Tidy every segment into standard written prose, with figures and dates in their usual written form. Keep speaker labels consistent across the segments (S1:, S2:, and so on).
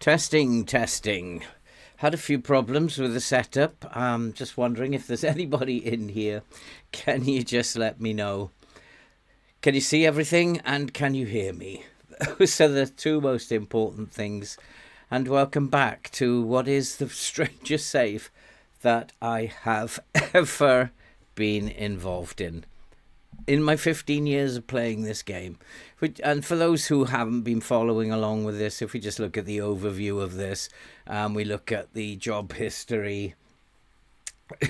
S1: Testing, testing. Had a few problems with the setup. Just wondering if there's anybody in here. Can you just let me know? Can you see everything and can you hear me? Those are the two most important things. And welcome back to what is the strangest save that I have ever been involved in my 15 years of playing this game. And for those who haven't been following along with this, if we just look at the overview of this, we look at the job history,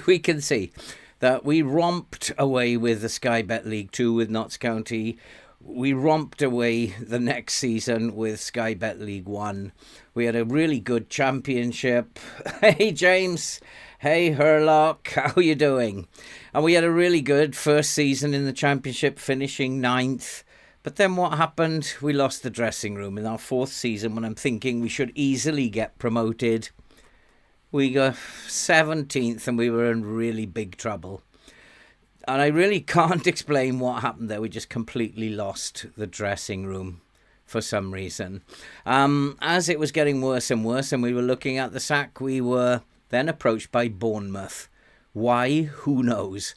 S1: we can see that we romped away with the Sky Bet League 2 with Notts County. We romped away the next season with Sky Bet League 1. We had a really good championship. Hey, James. Hey, Herlock. How are you doing? And we had a really good first season in the championship, finishing 9th. But then what happened? We lost the dressing room in our 4th season when I'm thinking we should easily get promoted. We got 17th and we were in really big trouble. And I really can't explain what happened there. We just completely lost the dressing room for some reason. As it was getting worse and worse and we were looking at the sack, we were then approached by Bournemouth. Why? Who knows?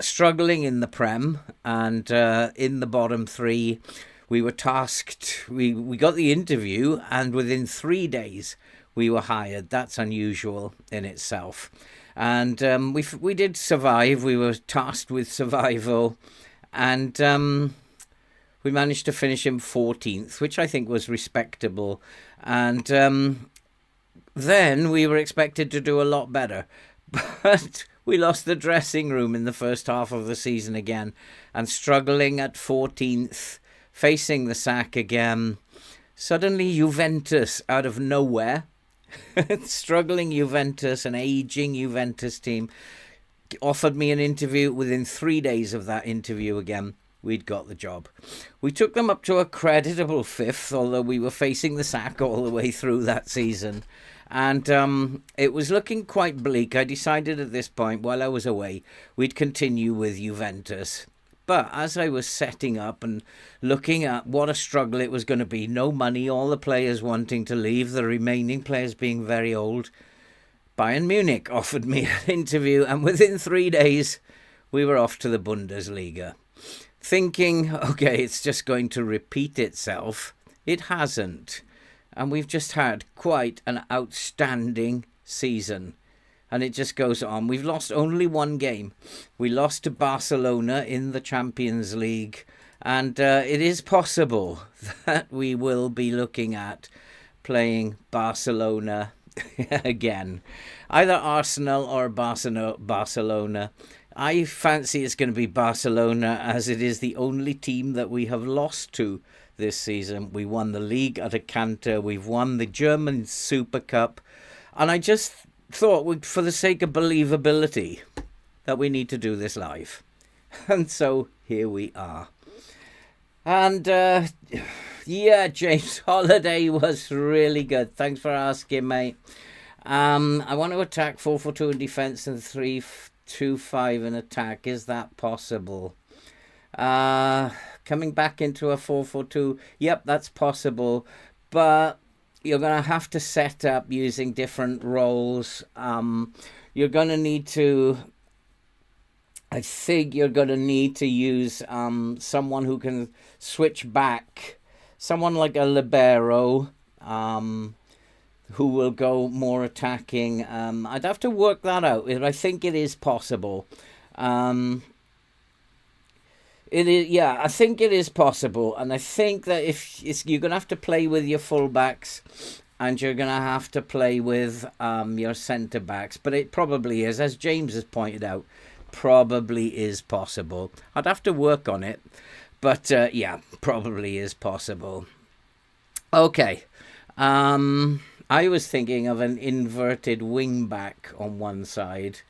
S1: Struggling in the Prem and in the bottom 3, we were tasked. We got the interview and within 3 days we were hired. That's unusual in itself. And we did survive. We were tasked with survival and we managed to finish in 14th, which I think was respectable. And then we were expected to do a lot better. But we lost the dressing room in the first half of the season again. And struggling at 14th, facing the sack again. Suddenly Juventus out of nowhere. Struggling Juventus, an aging Juventus team, offered me an interview. Within 3 days of that interview again, we'd got the job. We took them up to a creditable 5th, although we were facing the sack all the way through that season. And it was looking quite bleak. I decided at this point, while I was away, we'd continue with Juventus. But as I was setting up and looking at what a struggle it was going to be, no money, all the players wanting to leave, the remaining players being very old, Bayern Munich offered me an interview, and within 3 days, we were off to the Bundesliga. Thinking, okay, it's just going to repeat itself. It hasn't. And we've just had quite an outstanding season. And it just goes on. We've lost only one game. We lost to Barcelona in the Champions League. And it is possible that we will be looking at playing Barcelona again. Either Arsenal or Barcelona. I fancy it's going to be Barcelona, as it is the only team that we have lost to this season. We won the league at a canter. We've won the German Super Cup. And I just thought, for the sake of believability, that we need to do this live. And so here we are. And yeah, James, holiday was really good. Thanks for asking, mate. I want to attack 4-4-2 in defence and 3-2-5 in attack. Is that possible? Coming back into a 4-4-2. Yep, that's possible. But you're going to have to set up using different roles. You're going to need to... I think you're going to need to use someone who can switch back. Someone like a libero who will go more attacking. I'd have to work that out. I think it is possible. It is, yeah, I think it is possible. And I think that if you're going to have to play with your fullbacks and you're going to have to play with your centre-backs. But it probably is, as James has pointed out, probably is possible. I'd have to work on it. But, yeah, probably is possible. Okay. I was thinking of an inverted wing-back on one side.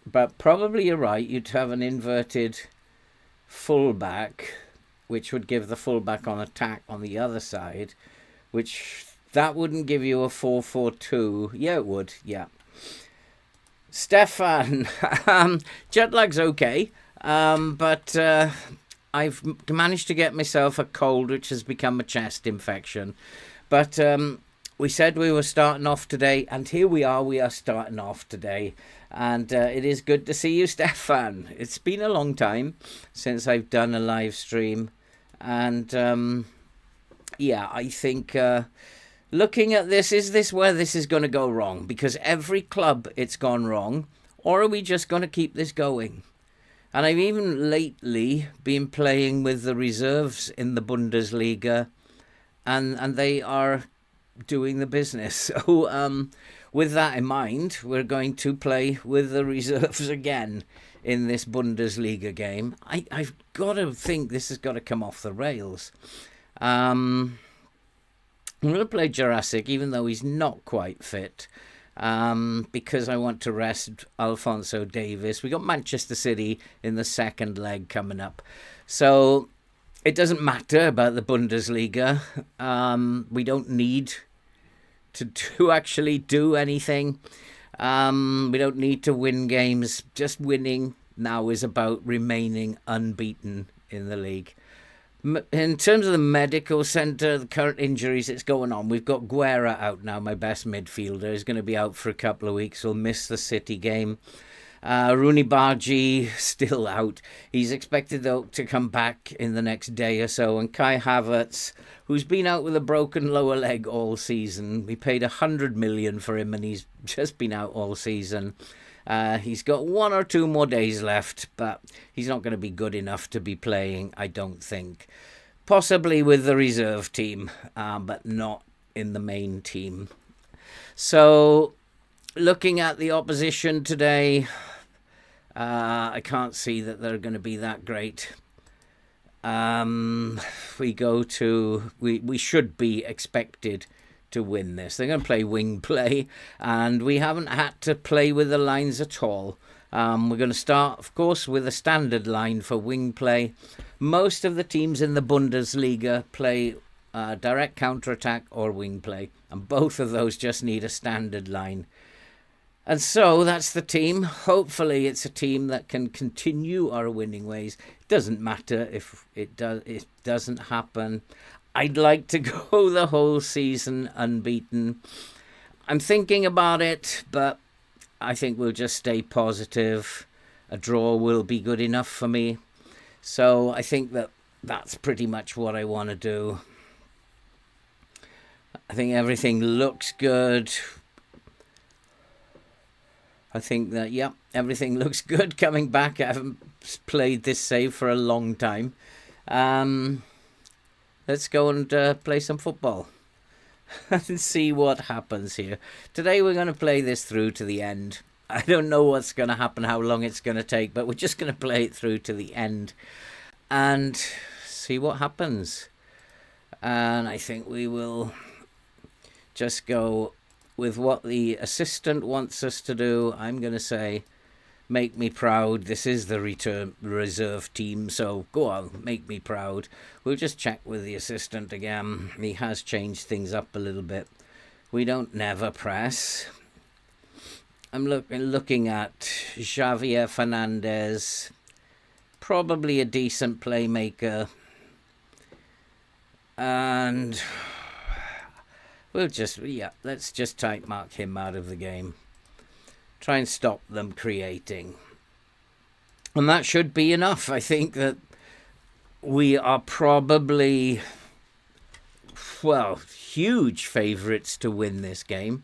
S1: But probably you're right. You'd have an inverted fullback, which would give the fullback on attack on the other side, which that wouldn't give you a 4-4-2. Yeah, it would. Yeah. Stefan, jet lag's okay, but I've managed to get myself a cold, which has become a chest infection. But we said we were starting off today, and here we are. We are starting off today. And it is good to see you, Stefan. It's been a long time since I've done a live stream. And yeah, I think looking at this, is this where this is going to go wrong? Because every club it's gone wrong. Or are we just going to keep this going? And I've even lately been playing with the reserves in the Bundesliga. And they are doing the business. So with that in mind, we're going to play with the reserves again in this Bundesliga game. I've got to think this has got to come off the rails. I'm going to play Jurassic, even though he's not quite fit, because I want to rest Alphonso Davies. We got Manchester City in the second leg coming up. So it doesn't matter about the Bundesliga. We don't need to actually do anything. We don't need to win games. Just winning now is about remaining unbeaten in the league. In terms of the medical centre, the current injuries it's going on, we've got Guerra out now, my best midfielder. He's going to be out for a couple of weeks. He'll miss the City game. Rooney Bargi still out. He's expected, though, to come back in the next day or so. And Kai Havertz, who's been out with a broken lower leg all season. We paid 100 million for him, and he's just been out all season. He's got 1 or 2 more days left, but he's not going to be good enough to be playing, I don't think. Possibly with the reserve team, but not in the main team. So, looking at the opposition today, I can't see that they're going to be that great. We should be expected to win this. They're going to play wing play, and we haven't had to play with the lines at all. We're going to start, of course, with a standard line for wing play. Most of the teams in the Bundesliga play direct counter-attack or wing play, and both of those just need a standard line. And so that's the team. Hopefully it's a team that can continue our winning ways. It doesn't matter if it doesn't happen. I'd like to go the whole season unbeaten. I'm thinking about it, but I think we'll just stay positive. A draw will be good enough for me. So I think that's pretty much what I want to do. I think everything looks good. I think that, yeah, everything looks good coming back. I haven't played this save for a long time. Let's go and play some football and see what happens here. Today we're going to play this through to the end. I don't know what's going to happen, how long it's going to take, but we're just going to play it through to the end and see what happens. And I think we will just go with what the assistant wants us to do. I'm going to say, make me proud. This is the reserve team, so go on, make me proud. We'll just check with the assistant again. He has changed things up a little bit. We don't never press. I'm looking at Javier Fernandez, probably a decent playmaker. And let's just type mark him out of the game. Try and stop them creating. And that should be enough. I think that we are probably, huge favourites to win this game.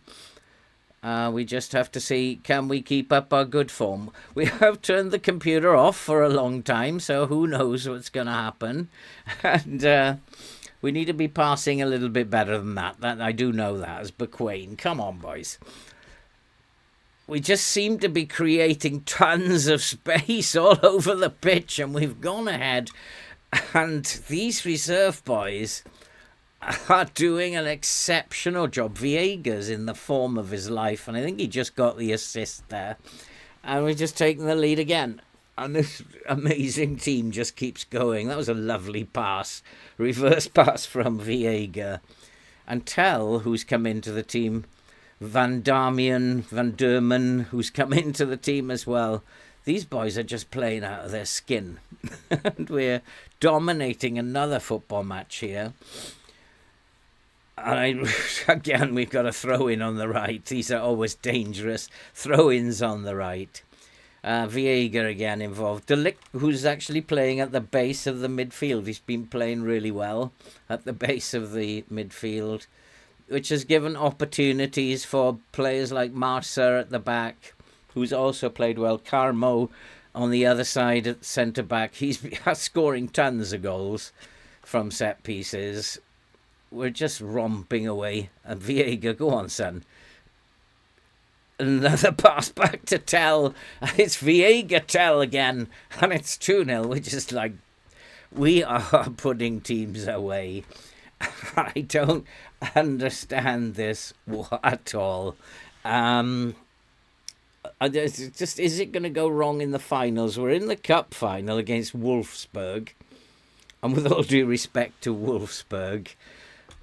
S1: We just have to see, can we keep up our good form? We have turned the computer off for a long time, so who knows what's going to happen. And we need to be passing a little bit better than that. I do know that as Bequain. Come on, boys. We just seem to be creating tons of space all over the pitch, and we've gone ahead. And these reserve boys are doing an exceptional job. Viegas in the form of his life, and I think he just got the assist there. And we're just taking the lead again. And this amazing team just keeps going. That was a lovely pass. Reverse pass from Viega. And Tell, who's come into the team. Van Dermen, who's come into the team as well. These boys are just playing out of their skin. And we're dominating another football match here. And again, we've got a throw-in on the right. These are always dangerous throw-ins on the right. Viega again involved. De Ligt, who's actually playing at the base of the midfield. He's been playing really well at the base of the midfield, which has given opportunities for players like Marcer at the back, who's also played well. Carmo on the other side at centre-back. He's scoring tons of goals from set pieces. We're just romping away. And Viega, go on, son. Another pass back to Tell. It's Viega Tell again. And it's 2-0. We're just like, we are putting teams away. I don't understand this at all. Just, is it going to go wrong in the finals? We're in the cup final against Wolfsburg. And with all due respect to Wolfsburg,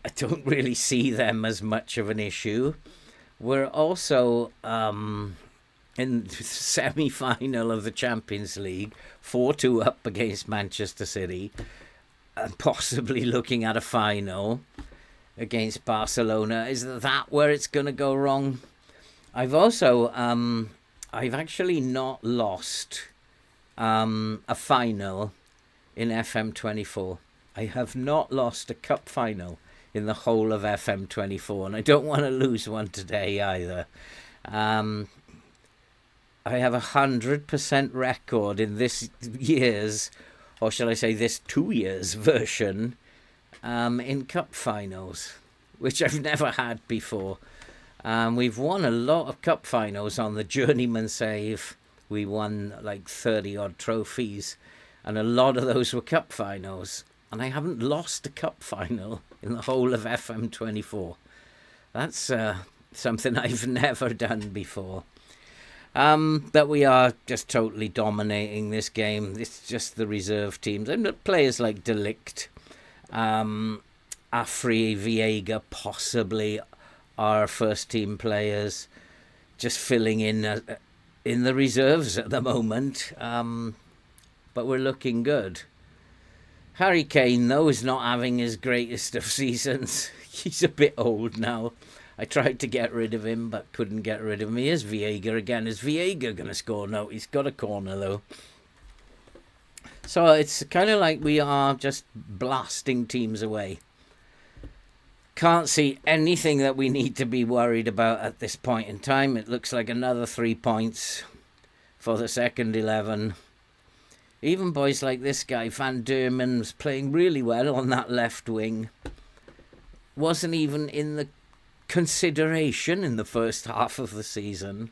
S1: I don't really see them as much of an issue. We're also in the semi-final of the Champions League, 4-2 up against Manchester City, and possibly looking at a final against Barcelona. Is that where it's going to go wrong? I've also, I've actually not lost a final in FM24. I have not lost a cup final in the whole of FM24, and I don't want to lose one today either. I have 100% record in this year's, or shall I say this 2 years version, in cup finals, which I've never had before. We've won a lot of cup finals on the journeyman save. We won like 30 odd trophies, and a lot of those were cup finals. And I haven't lost a cup final in the whole of FM24. That's something I've never done before. But we are just totally dominating this game. It's just the reserve teams. And players like De Ligt, Afri, Viega, possibly our first team players, just filling in the reserves at the moment. But we're looking good. Harry Kane, though, is not having his greatest of seasons. He's a bit old now. I tried to get rid of him, but couldn't get rid of him. Here's Viega again. Is Viega going to score? No, he's got a corner, though. So it's kind of like we are just blasting teams away. Can't see anything that we need to be worried about at this point in time. It looks like another 3 points for the second 11. Even boys like this guy, Van Dermen, was playing really well on that left wing. Wasn't even in the consideration in the first half of the season.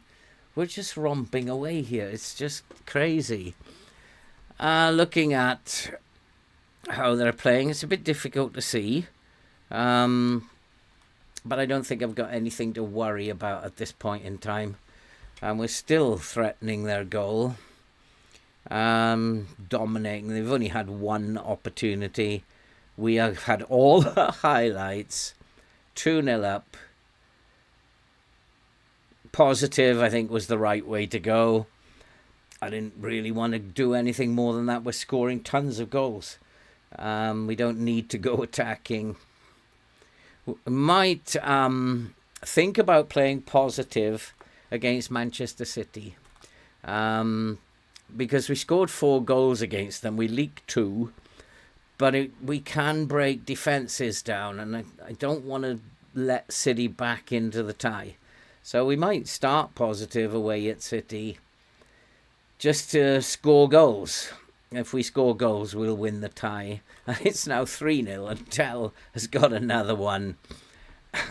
S1: We're just romping away here. It's just crazy. Looking at how they're playing, it's a bit difficult to see. But I don't think I've got anything to worry about at this point in time. And we're still threatening their goal. Dominating. They've only had one opportunity. We have had all the highlights. 2-0 up. Positive, I think, was the right way to go. I didn't really want to do anything more than that. We're scoring tons of goals. We don't need to go attacking. Might think about playing positive against Manchester City. Because we scored 4 goals against them. We leaked 2. But we can break defences down. And I don't want to let City back into the tie. So we might start positive away at City. Just to score goals. If we score goals, we'll win the tie. And it's now 3-0. And Tell has got another one.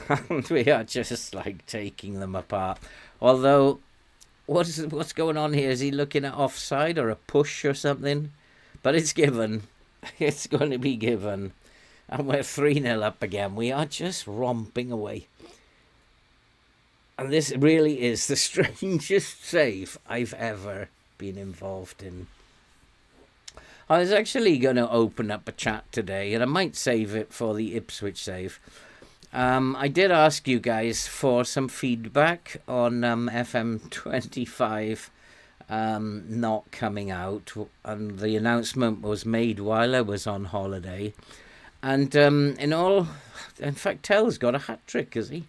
S1: And we are just like taking them apart. Although... What's going on here? Is he looking at offside or a push or something? But it's given. It's going to be given. And we're 3-0 up again. We are just romping away. And this really is the strangest save I've ever been involved in. I was actually going to open up a chat today, and I might save it for the Ipswich save. I did ask you guys for some feedback on FM25 not coming out, and the announcement was made while I was on holiday. And in fact, Tell's got a hat-trick, has he?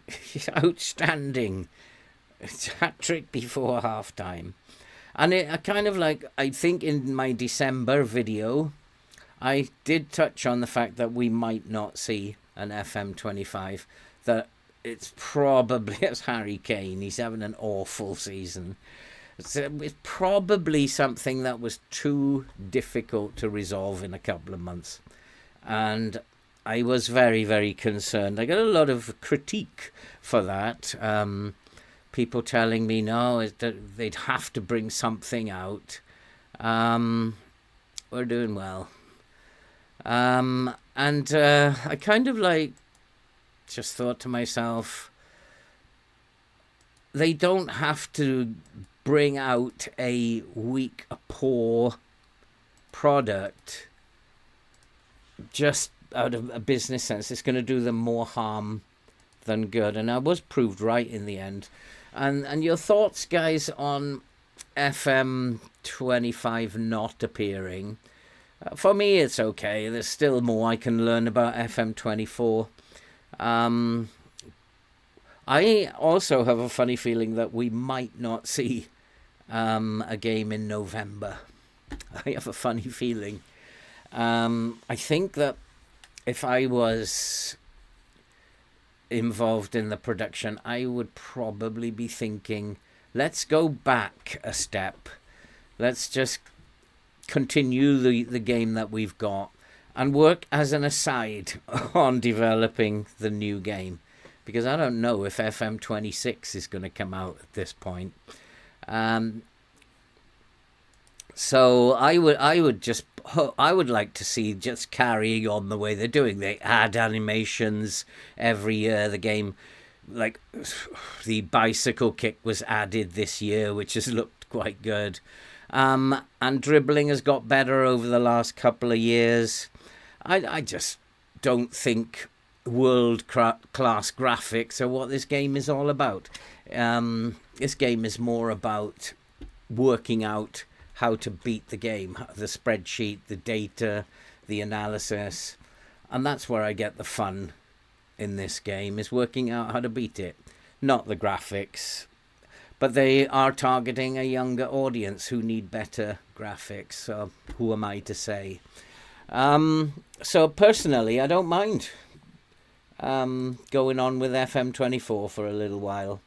S1: He's outstanding. It's a hat-trick before half-time. And I think in my December video, I did touch on the fact that we might not see an FM25, that it's probably, as Harry Kane, he's having an awful season. It's probably something that was too difficult to resolve in a couple of months. And I was very, very concerned. I got a lot of critique for that. People telling me, no, they'd have to bring something out. We're doing well. I kind of just thought to myself, they don't have to bring out a weak, a poor product just out of a business sense. It's going to do them more harm than good. And I was proved right in the end. And your thoughts, guys, on FM25 not appearing? For me, it's okay. There's still more I can learn about FM24. I also have a funny feeling that we might not see a game in November. I have a funny feeling. I think that if I was involved in the production, I would probably be thinking, let's go back a step. Let's just continue the game that we've got and work as an aside on developing the new game. Because I don't know if FM26 is going to come out at this point. So I would like to see just carrying on the way they're doing. They add animations every year. The game, like the bicycle kick was added this year, which has looked quite good. And dribbling has got better over the last couple of years. I just don't think world-class graphics are what this game is all about. This game is more about working out how to beat the game, the spreadsheet, the data, the analysis. And that's where I get the fun in this game, is working out how to beat it. Not the graphics. But they are targeting a younger audience who need better graphics. So who am I to say? So personally, I don't mind going on with FM24 for a little while.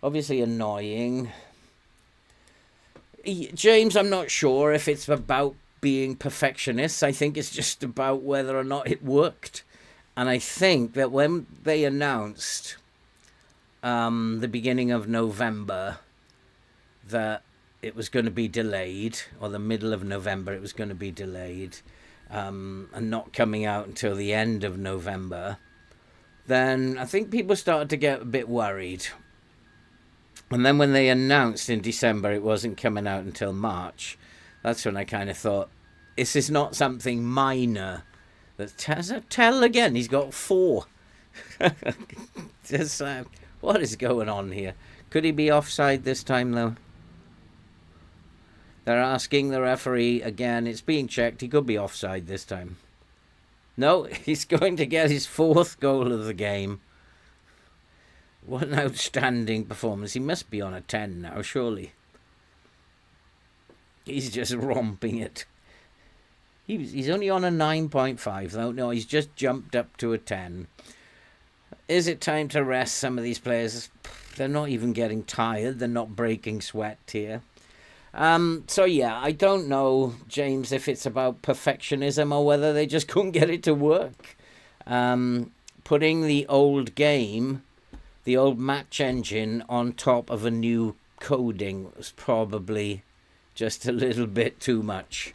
S1: Obviously annoying. James, I'm not sure if it's about being perfectionists. I think it's just about whether or not it worked. And I think that when they announced the beginning of November that it was going to be delayed, or the middle of November it was going to be delayed, and not coming out until the end of November, then I think people started to get a bit worried. And then when they announced in December it wasn't coming out until March, that's when I kind of thought, this is not something minor. Tell again, he's got 4. Just what is going on here? Could he be offside this time, though? They're asking the referee again. It's being checked. He could be offside this time. No, he's going to get his 4th goal of the game. What an outstanding performance. He must be on a 10 now, surely. He's just romping it. He's only on a 9.5, though. No, he's just jumped up to a 10. Is it time to rest some of these players? They're not even getting tired. They're not breaking sweat here. So, yeah, I don't know, James, if it's about perfectionism or whether they just couldn't get it to work. Putting the old game, the old match engine, on top of a new coding was probably just a little bit too much.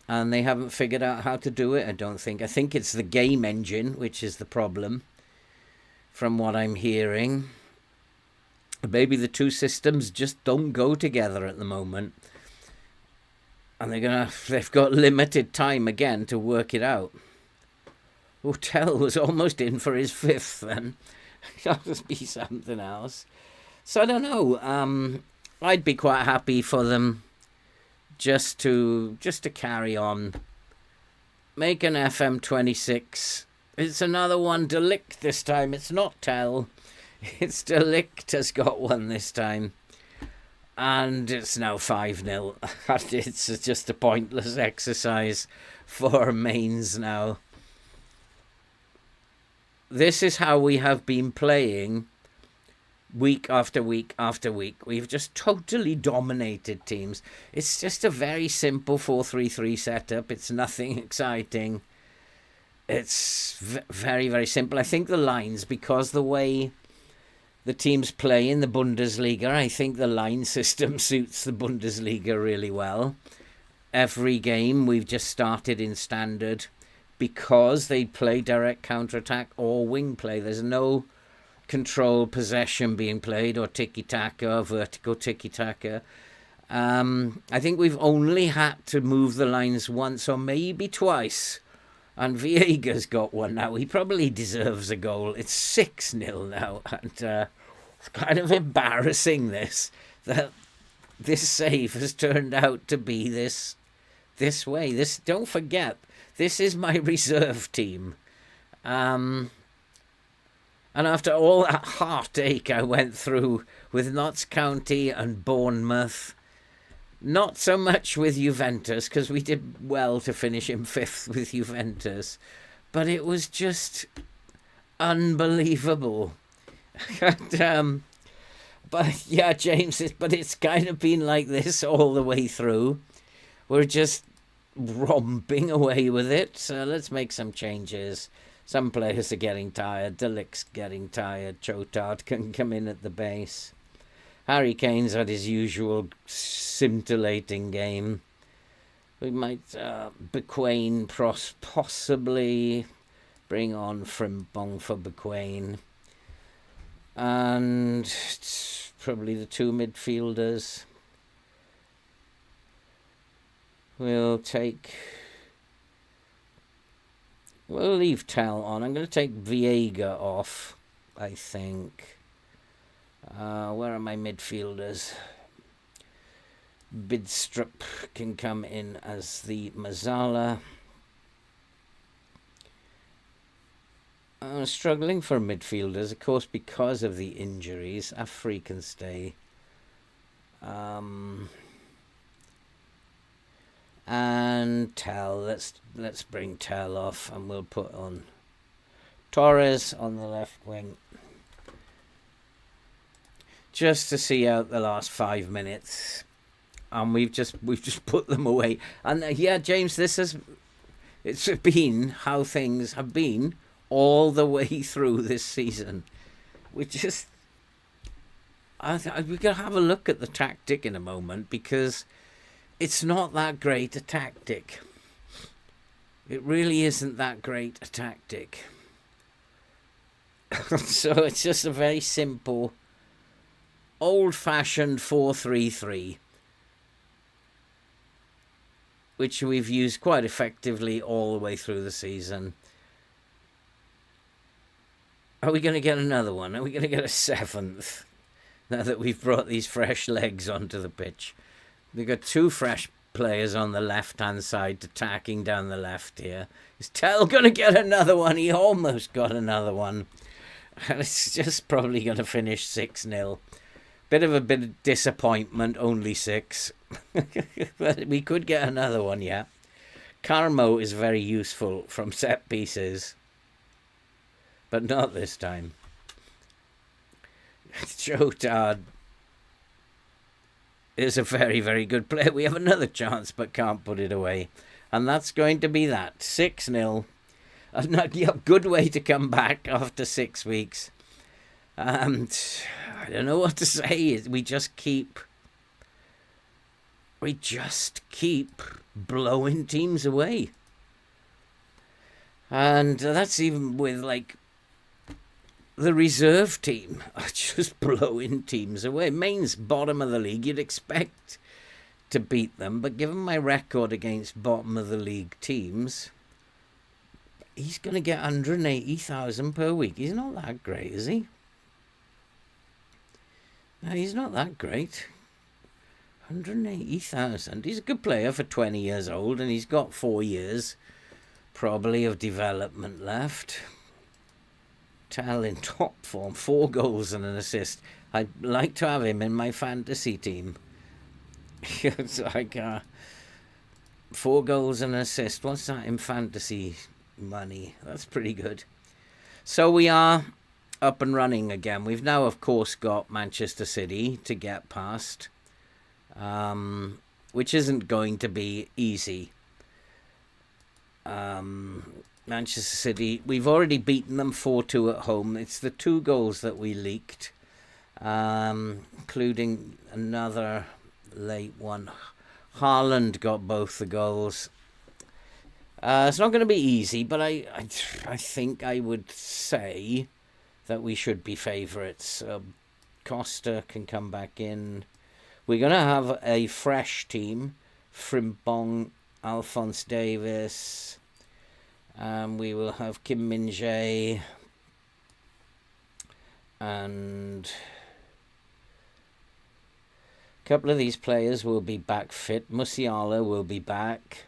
S1: And they haven't figured out how to do it, I don't think. I think it's the game engine, which is the problem, from what I'm hearing. Maybe the two systems just don't go together at the moment. And they've got limited time again to work it out. Hotel was almost in for his 5th then. That must be something else. So I don't know. I'd be quite happy for them just to carry on Make an FM26. It's another one. Delict this time. It's not Tell. It's Delict has got one this time. And it's now 5-0. It's just a pointless exercise for Mainz now. This is how we have been playing week after week after week. We've just totally dominated teams. It's just a very simple 4-3-3 setup. It's nothing exciting. It's very, very simple. I think the lines, because the way the teams play in the Bundesliga, I think the line system suits the Bundesliga really well. Every game we've just started in standard because they play direct counter-attack or wing play. There's no control possession being played or tiki-taka or vertical tiki-taka. I think we've only had to move the lines once or maybe twice. And Viega's got one now. He probably deserves a goal. It's 6-0 now. And it's kind of embarrassing that this save has turned out to be this way. Don't forget, this is my reserve team. And after all that heartache I went through with Notts County and Bournemouth, not so much with Juventus, because we did well to finish in 5th with Juventus, but it was just unbelievable. But yeah, James, but it's kind of been like this all the way through. We're just romping away with it, so let's make some changes. Some players are getting tired. Delict's getting tired. Chotard can come in at the base. Harry Kane's had his usual scintillating game. We might Bequain possibly bring on Frimpong for Bequain. And probably the 2 midfielders. We'll leave Tell on. I'm going to take Viega off, I think. Where are my midfielders? Bidstrup can come in as the Mazzala. Struggling for midfielders, of course, because of the injuries. Afri can stay. And Tell. Let's bring Tell off, and we'll put on Torres on the left wing. Just to see out the last 5 minutes, and we've just put them away. And yeah, James, it's been how things have been all the way through this season. We're gonna have a look at the tactic in a moment, because it's not that great a tactic. It really isn't that great a tactic. So it's just a very simple, old-fashioned 4-3-3, which we've used quite effectively all the way through the season. Are we going to get another one? Are we going to get a 7th now that we've brought these fresh legs onto the pitch? We've got 2 fresh players on the left-hand side attacking down the left here. Is Tell going to get another one? He almost got another one. And it's just probably going to finish 6-0. Bit of disappointment, only 6. But we could get another one, yeah. Carmo is very useful from set pieces. But not this time. Chotard is a very, very good player. We have another chance, but can't put it away. And that's going to be that. 6-0. A good way to come back after 6 weeks. And I don't know what to say. We just keep blowing teams away. And that's even with, like, the reserve team are just blowing teams away. Mainz, bottom of the league. You'd expect to beat them, but given my record against bottom of the league teams, he's going to get 180,000 per week. He's not that great, is he? No, he's not that great. 180,000. He's a good player for 20 years old, and he's got 4 years probably of development left. Tell in top form, 4 goals and an assist. I'd like to have him in my fantasy team. It's like 4 goals and an assist. What's that in fantasy money? That's pretty good. So we are up and running again. We've now, of course, got Manchester City to get past, which isn't going to be easy. Manchester City, we've already beaten them 4-2 at home. It's the 2 goals that we leaked, including another late one. Haaland got both the goals. It's not going to be easy, but I think I would say that we should be favourites. Costa can come back in. We're going to have a fresh team. Frimpong, Alphonse Davies. We will have Kim Min-jae. And a couple of these players will be back fit. Musiala will be back.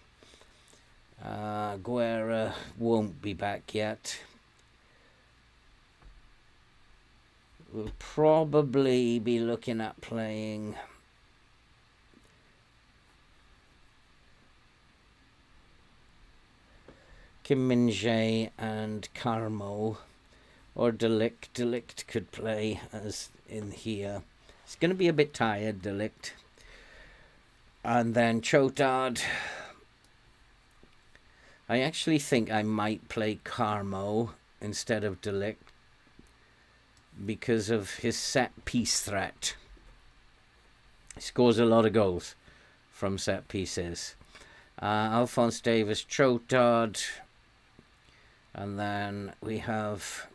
S1: Guerra won't be back yet. We'll probably be looking at playing Kim Min-jae and Carmo, or Delict. Delict could play as in here. It's going to be a bit tired, Delict. And then Chotard. I actually think I might play Carmo instead of Delict because of his set-piece threat. He scores a lot of goals from set pieces. Alphonse Davies, Chotard. And then we have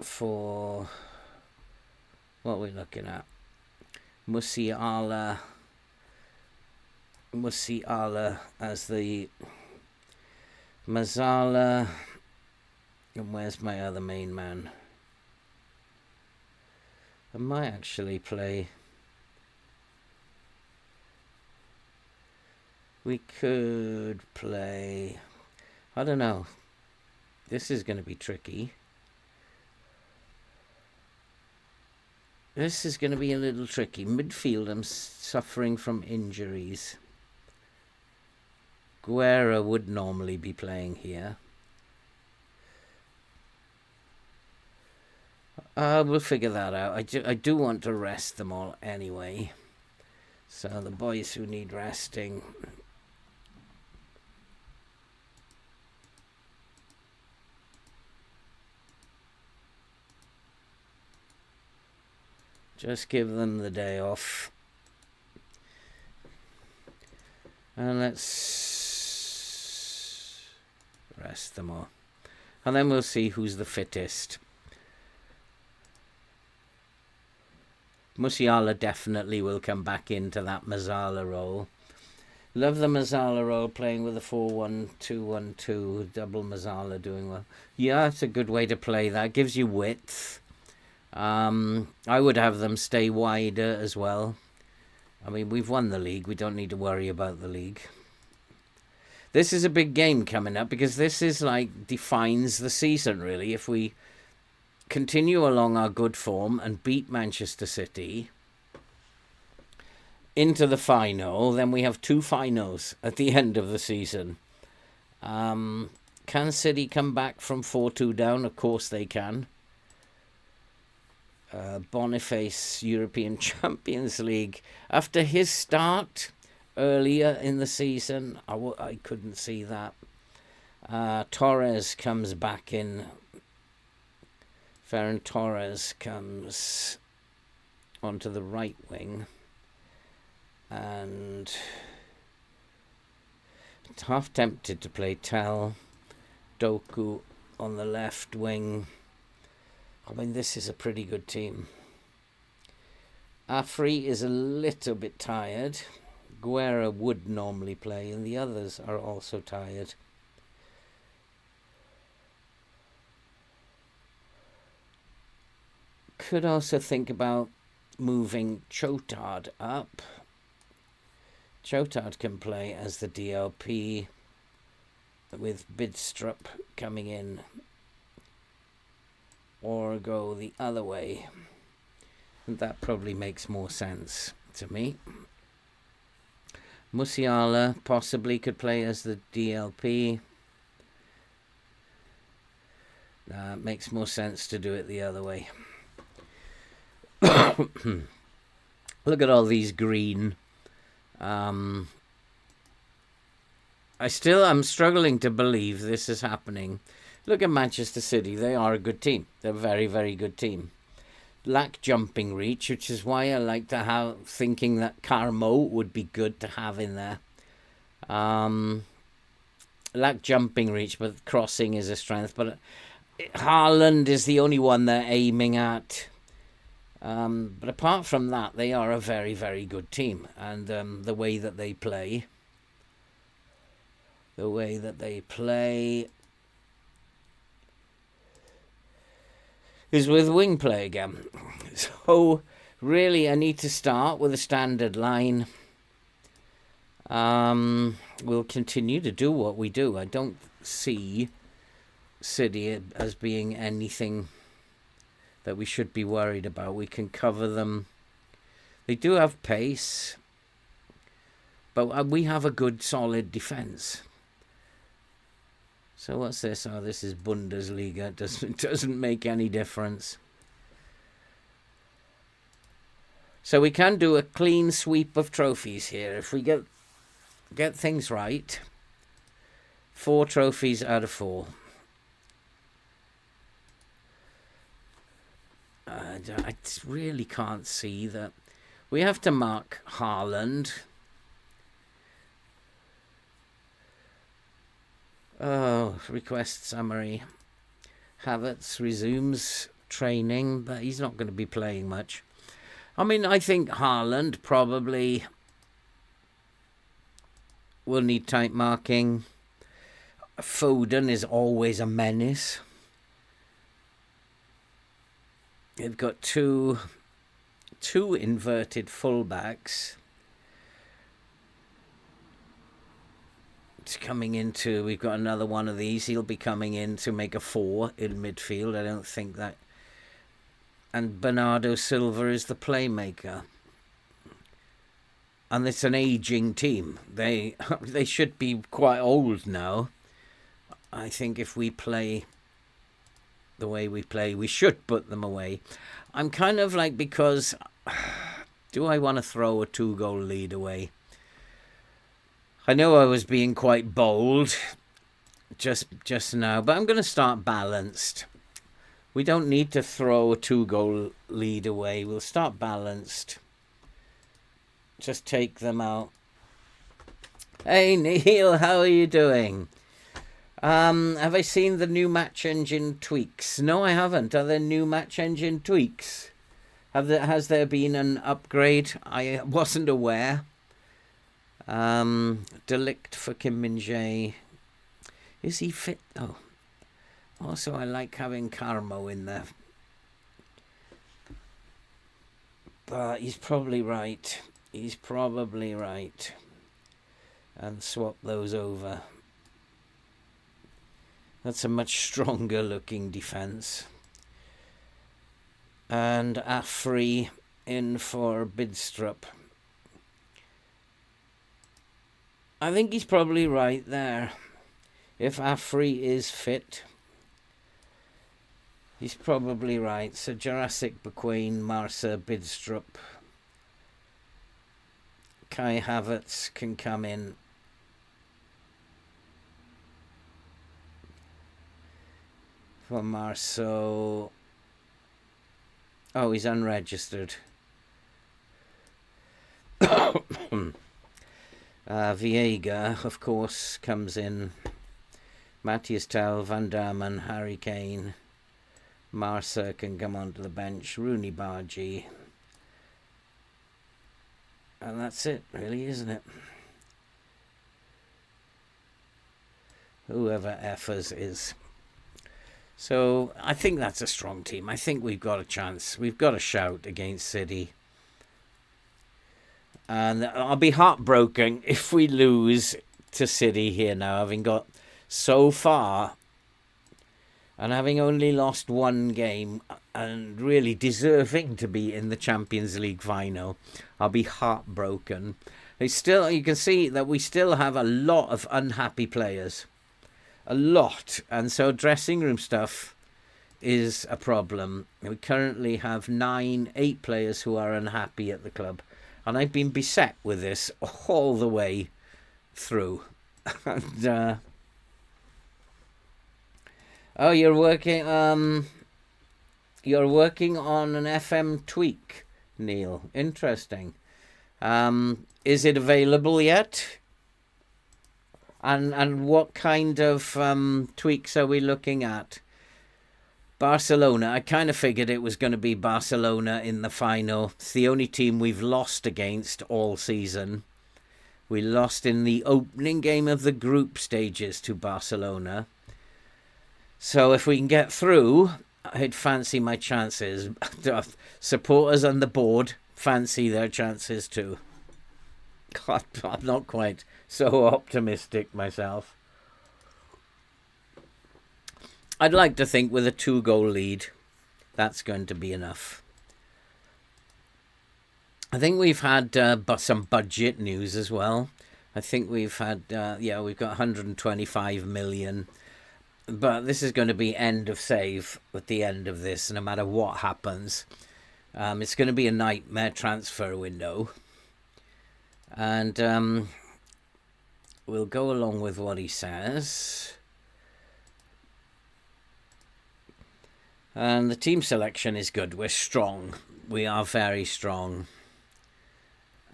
S1: for what are we looking at? Musiala as the Mazzala. And where's my other main man? I might actually play. We could play. I don't know. This is going to be tricky. This is going to be a little tricky. Midfield, I'm suffering from injuries. Guerra would normally be playing here. We'll figure that out. I do want to rest them all anyway. So the boys who need resting. Just give them the day off. And let's rest them all. And then we'll see who's the fittest. Musiala definitely will come back into that Mazzala role. Love the Mazzala role, playing with a 4-1-2-1-2. Double Mazzala doing well. Yeah, it's a good way to play that. Gives you width. I would have them stay wider as well. I mean, we've won the league. We don't need to worry about the league. This is a big game coming up because this is like defines the season, really. If we continue along our good form and beat Manchester City into the final, then we have 2 finals at the end of the season. Can City come back from 4-2 down? Of course they can. Boniface, European Champions League. After his start earlier in the season, I couldn't see that. Torres comes back in. Ferran Torres comes onto the right wing. And half tempted to play Tel. Doku on the left wing. I mean, this is a pretty good team. Afri is a little bit tired. Guerra would normally play, and the others are also tired. Could also think about moving Chotard up Chotard can play as the DLP with Bidstrup coming in, or go the other way. And that probably makes more sense to me. Musiala possibly could play as the DLP. It makes more sense to do it the other way. Look at all these green. I'm struggling to believe this is happening. Look at Manchester City. They are a good team. They're a very, very good team. Lack jumping reach, which is why I like to have, thinking that Carmo would be good to have in there. Lack jumping reach, but crossing is a strength. But Haaland is the only one they're aiming at. But apart from that, they are a very, very good team. And the way that they play is with wing play again. So really I need to start with a standard line. We'll continue to do what we do. I don't see City as being anything that we should be worried about. We can cover them. They do have pace, but we have a good solid defense. So what's this? Oh, this is Bundesliga. It doesn't make any difference. So we can do a clean sweep of trophies here. If we get things right, 4 trophies out of 4. I really can't see that. We have to mark Haaland. Oh, request summary. Havertz resumes training, but he's not going to be playing much. I mean, I think Haaland probably will need tight marking. Foden is always a menace. They've got two inverted fullbacks. It's coming into, we've got another one of these. He'll be coming in to make a 4 in midfield. I don't think that. And Bernardo Silva is the playmaker. And it's an aging team. They should be quite old now. I think if we play the way we play, we should put them away. I'm kind of like, because do I want to throw a 2-goal lead away? I know I was being quite bold just now, but I'm going to start balanced. We don't need to throw a 2-goal lead away. We'll start balanced. Just take them out. Hey Neil, how are you doing? Have I seen the new match engine tweaks? No, I haven't. Are there new match engine tweaks? Has there been an upgrade? I wasn't aware. Delict for Kim Min-jae. Is he fit? Oh. Also, I like having Carmo in there. But he's probably right. He's probably right. And swap those over. That's a much stronger looking defense. And Afri in for Bidstrup. I think he's probably right there. If Afri is fit, he's probably right. So Jurassic Bequeen, Marsa, Bidstrup. Kai Havertz can come in. For Marceau. Oh, he's unregistered. Viega, of course, comes in. Matthias Tell, Van Damme, Harry Kane. Marsa can come onto the bench. Rooney Bargy. And that's it, really, isn't it? Whoever Effers is. So I think that's a strong team. I think we've got a chance. We've got a shout against City. And I'll be heartbroken if we lose to City here now, having got so far and having only lost one game and really deserving to be in the Champions League final. I'll be heartbroken. You can see that we still have a lot of unhappy players. A lot. And so dressing room stuff is a problem. We currently have 8 players who are unhappy at the club. And I've been beset with this all the way through. And, oh, you're working on an FM tweak, Neil. Interesting. Is it available yet? And what kind of tweaks are we looking at? Barcelona. I kind of figured it was going to be Barcelona in the final. It's the only team we've lost against all season. We lost in the opening game of the group stages to Barcelona. So if we can get through, I'd fancy my chances. Supporters on the board fancy their chances too. God, I'm not quite so optimistic myself. I'd like to think with a 2-goal lead, that's going to be enough. I think we've had some budget news as well. I think we've had, we've got 125 million. But this is going to be end of save at the end of this, no matter what happens. It's going to be a nightmare transfer window. And we'll go along with what he says. And the team selection is good. We're strong. We are very strong.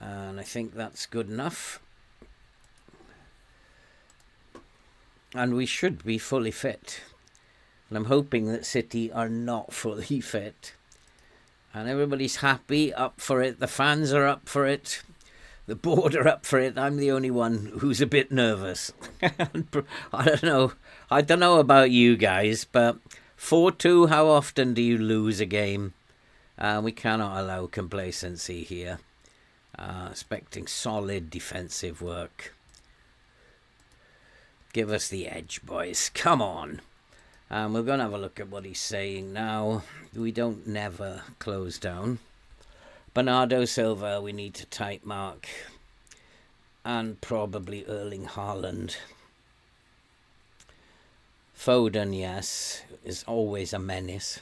S1: And I think that's good enough. And we should be fully fit. And I'm hoping that City are not fully fit. And everybody's happy, up for it. The fans are up for it. The board are up for it. I'm the only one who's a bit nervous. I don't know about you guys, but 4-2, how often do you lose a game? We cannot allow complacency here. Expecting solid defensive work. Give us the edge, boys. Come on. We're going to have a look at what he's saying now. We don't never close down. Bernardo Silva, we need to tight mark. And probably Erling Haaland. Foden, yes, is always a menace.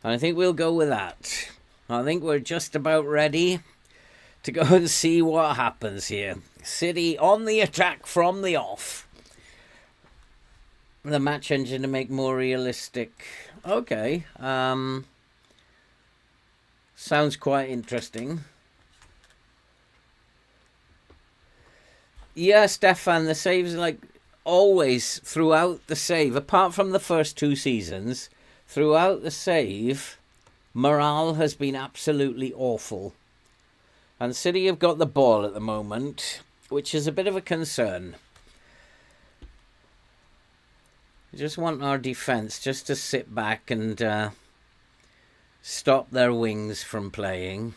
S1: And I think we'll go with that. I think we're just about ready to go and see what happens here. City on the attack from the off. The match engine to make more realistic. Okay. Sounds quite interesting. Yeah, Stefan, the saves like always throughout the save, apart from the first 2 seasons, throughout the save, morale has been absolutely awful. And City have got the ball at the moment, which is a bit of a concern. We just want our defence just to sit back and stop their wings from playing.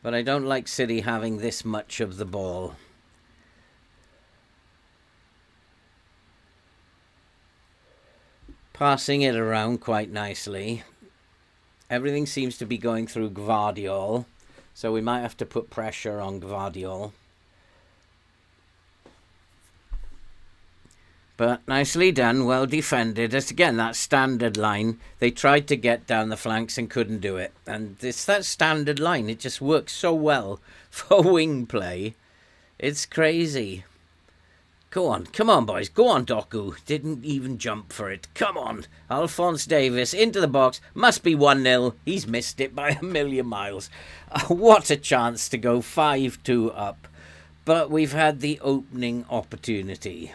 S1: But I don't like City having this much of the ball. Passing it around quite nicely. Everything seems to be going through Gvardiol. So we might have to put pressure on Gvardiol. But nicely done, well defended. It's again that standard line. They tried to get down the flanks and couldn't do it. And it's that standard line. It just works so well for wing play. It's crazy. Go on, come on, boys. Go on, Doku. Didn't even jump for it. Come on. Alphonse Davies into the box. Must be 1-0. He's missed it by a million miles. What a chance to go 5-2 up. But we've had the opening opportunity.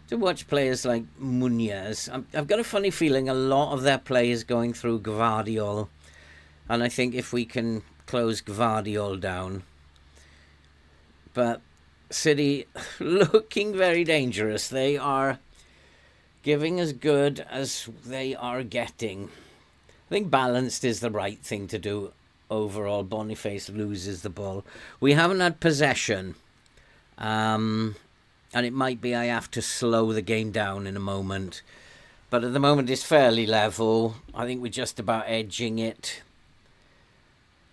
S1: To watch players like Muñoz. I've got a funny feeling a lot of their play is going through Gvardiol. And I think if we can close Gvardiol down. But City looking very dangerous. They are giving as good as they are getting. I think balanced is the right thing to do overall. Boniface loses the ball. We haven't had possession. And it might be I have to slow the game down in a moment. But at the moment it's fairly level. I think we're just about edging it.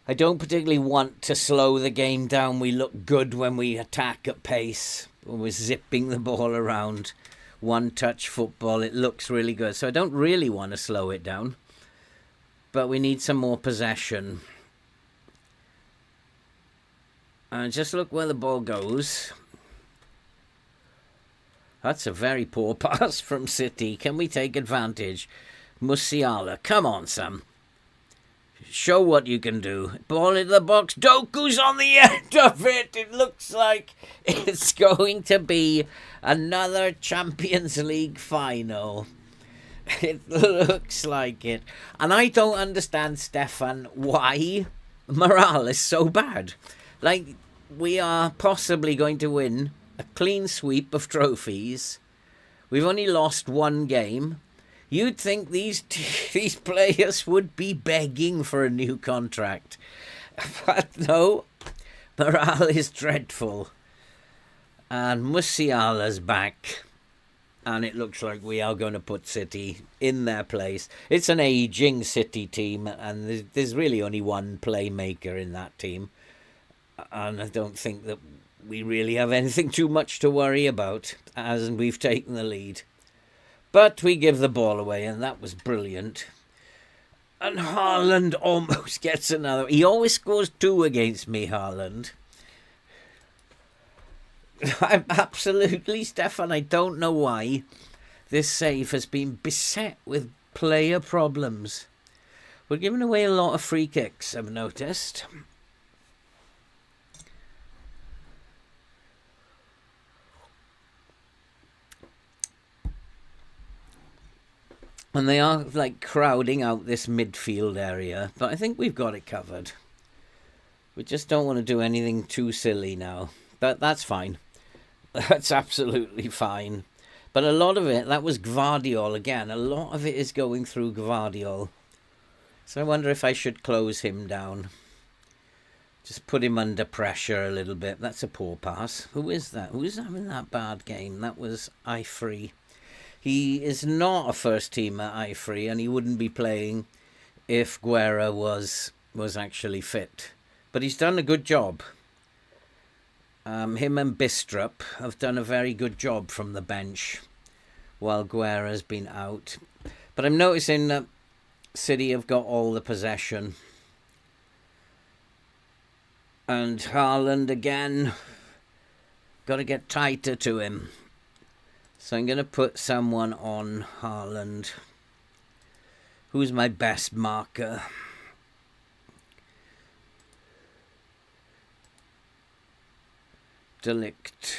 S1: I don't particularly want to slow the game down. We look good when we attack at pace. When we're zipping the ball around. One-touch football. It looks really good. So I don't really want to slow it down. But we need some more possession. And just look where the ball goes. That's a very poor pass from City. Can we take advantage? Musiala, come on, Sam. Show what you can do. Ball into the box. Doku's on the end of it. It looks like it's going to be another Champions League final. It looks like it. And I don't understand, Stefan, why morale is so bad. Like, we are possibly going to win a clean sweep of trophies. We've only lost one game. You'd think these players would be begging for a new contract. But no, morale is dreadful. And Musiala's back. And it looks like we are going to put City in their place. It's an ageing City team. And there's really only one playmaker in that team. And I don't think that we really have anything too much to worry about. As we've taken the lead. But we give the ball away, and that was brilliant. And Haaland almost gets another. He always scores 2 against me, Haaland. I'm absolutely, Stefan, I don't know why this save has been beset with player problems. We're giving away a lot of free kicks, I've noticed. And they are like crowding out this midfield area. But I think we've got it covered. We just don't want to do anything too silly now. But that's fine. That's absolutely fine. But a lot of it, that was Gvardiol again. A lot of it is going through Gvardiol. So I wonder if I should close him down. Just put him under pressure a little bit. That's a poor pass. Who is that? Who's having that bad game? That was Ifree. He is not a first teamer, Ifree, and he wouldn't be playing if Guerra was actually fit. But he's done a good job. Him and Bistrup have done a very good job from the bench while Guerra's been out. But I'm noticing that City have got all the possession. And Haaland again. Got to get tighter to him. So I'm going to put someone on Haaland. Who's my best marker? Delict.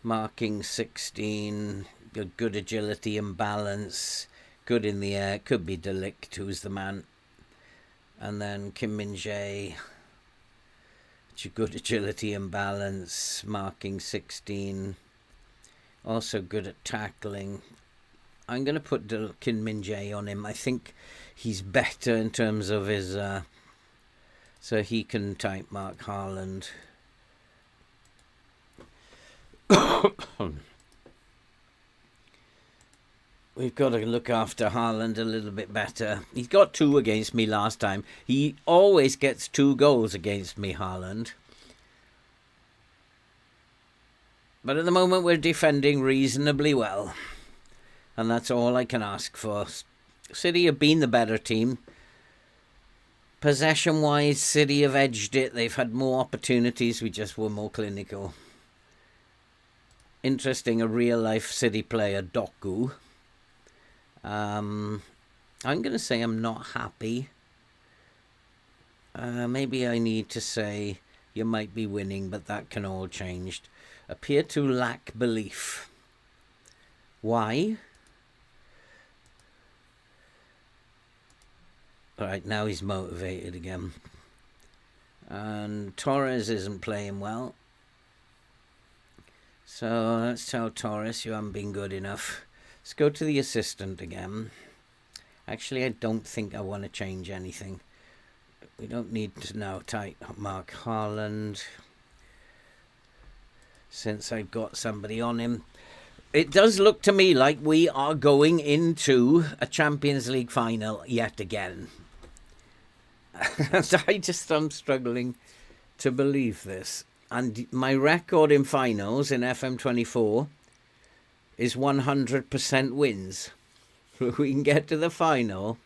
S1: Marking 16. Good agility and balance. Good in the air. Could be Delict, who's the man. And then Kim Min-jae. Good agility and balance, marking 16. Also good at tackling. I'm going to put Kim Min-jae on him. I think he's better in terms of his... so he can type mark Haaland. We've got to look after Haaland a little bit better. He's got 2 against me last time. He always gets 2 goals against me, Haaland. But at the moment we're defending reasonably well. And that's all I can ask for. City have been the better team. Possession-wise, City have edged it. They've had more opportunities. We just were more clinical. Interesting, a real-life City player, Doku. I'm going to say I'm not happy. Maybe I need to say you might be winning, but that can all change. Appear to lack belief. Why? All right, now he's motivated again. And Torres isn't playing well. So let's tell Torres you haven't been good enough. Let's go to the assistant again. Actually, I don't think I want to change anything. We don't need to now type Mark Haaland, since I've got somebody on him. It does look to me like we are going into a Champions League final yet again. I'm struggling to believe this. And my record in finals in FM24 is 100% wins. We can get to the final,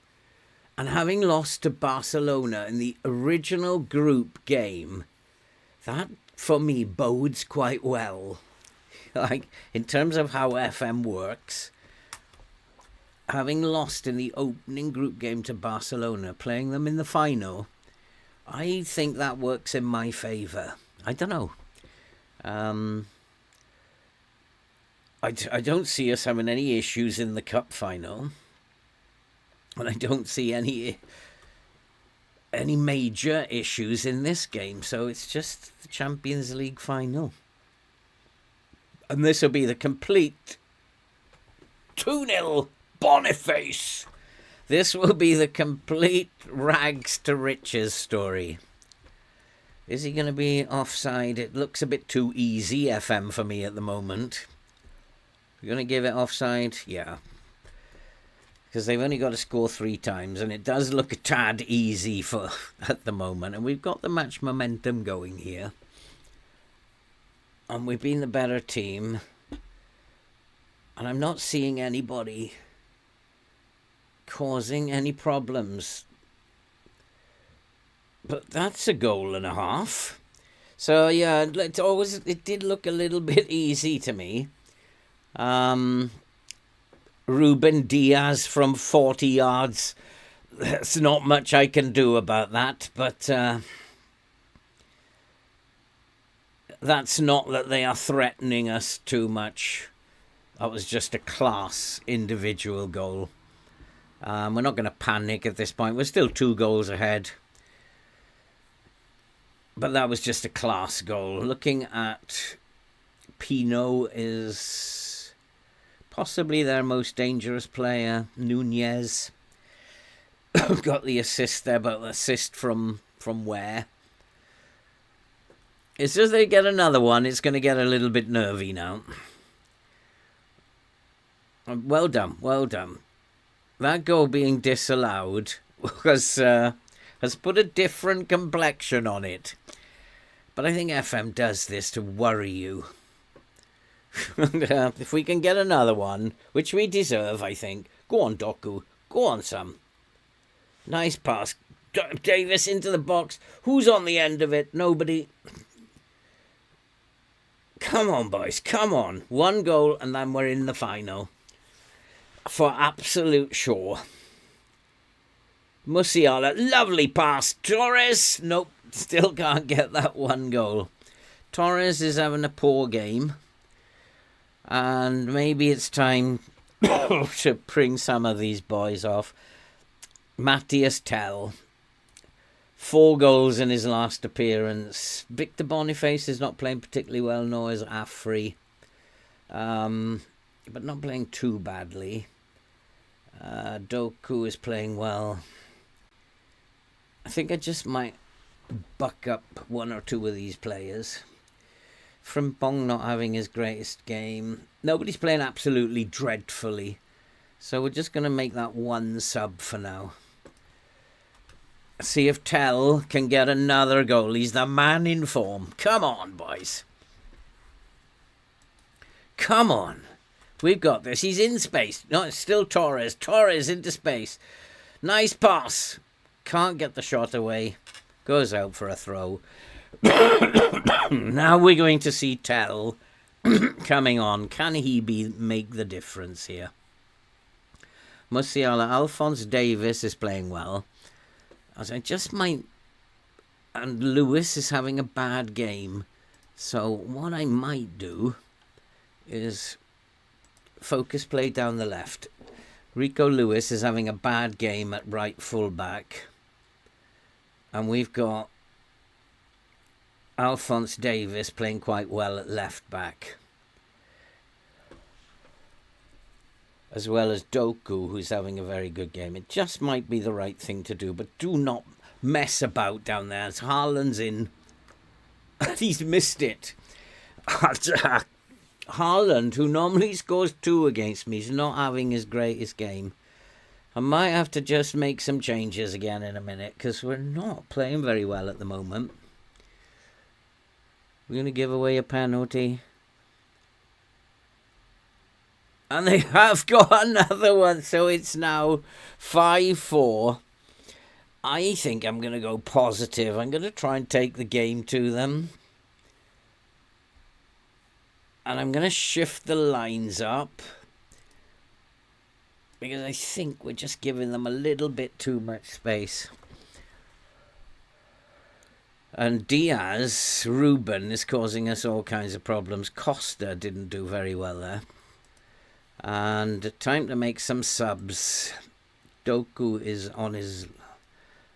S1: and having lost to Barcelona in the original group game, that for me bodes quite well. Like, in terms of how FM works, having lost in the opening group game to Barcelona, playing them in the final, I think that works in my favour. I don't know. I don't see us having any issues in the cup final. And I don't see any major issues in this game. So it's just the Champions League final. And this will be the complete 2-0 Boniface. This will be the complete rags to riches story. Is he going to be offside? It looks a bit too easy, FM, for me at the moment. We're going to give it offside? Yeah. Because they've only got to score 3 times, and it does look a tad easy for at the moment. And we've got the match momentum going here. And we've been the better team. And I'm not seeing anybody causing any problems. But that's a goal and a half. So, yeah, it did look a little bit easy to me. Ruben Diaz from 40 yards. There's not much I can do about that, but that's not that they are threatening us too much. That was just a class individual goal. We're not going to panic at this point. We're still 2 goals ahead. But that was just a class goal. Looking at Pino is possibly their most dangerous player. Nunez got the assist there, but the assist from where? It's just they get another one, it's going to get a little bit nervy now. Well done, well done. That goal being disallowed has put a different complexion on it. But I think FM does this to worry you. If we can get another one, which we deserve, I think. Go on, Doku. Go on, Sam. Nice pass. Davis into the box. Who's on the end of it? Nobody. Come on, boys. Come on. 1 goal and then we're in the final. For absolute sure. Musiala. Lovely pass. Torres. Nope. Still can't get that 1 goal. Torres is having a poor game. And maybe it's time to bring some of these boys off. Matthias Tell. 4 goals in his last appearance. Victor Boniface is not playing particularly well, nor is Afri. But not playing too badly. Doku is playing well. I think I just might buck up 1 or 2 of these players. Frimpong not having his greatest game. Nobody's playing absolutely dreadfully. So we're just going to make that 1 sub for now. See if Tell can get another goal. He's the man in form. Come on, boys. Come on. We've got this. He's in space. No, it's still Torres. Torres into space. Nice pass. Can't get the shot away. Goes out for a throw. Now we're going to see Tell coming on. Can he make the difference here? Musiala. Alphonse Davis is playing well. As I just might... And Lewis is having a bad game. So what I might do is focus play down the left. Rico Lewis is having a bad game at right full-back. And we've got Alphonse Davis playing quite well at left-back. as well as Doku, who's having a very good game. It just might be the right thing to do, but do not mess about down there. As Haaland's in, he's missed it. Haaland, who normally scores 2 against me, is not having his greatest game. I might have to just make some changes again in a minute, because we're not playing very well at the moment. We're going to give away a penalty. And they have got another one, so it's now 5-4. I think I'm going to go positive. I'm going to try and take the game to them. And I'm going to shift the lines up. Because I think we're just giving them a little bit too much space. And Diaz, Ruben, is causing us all kinds of problems. Costa didn't do very well there. And time to make some subs. Doku is on his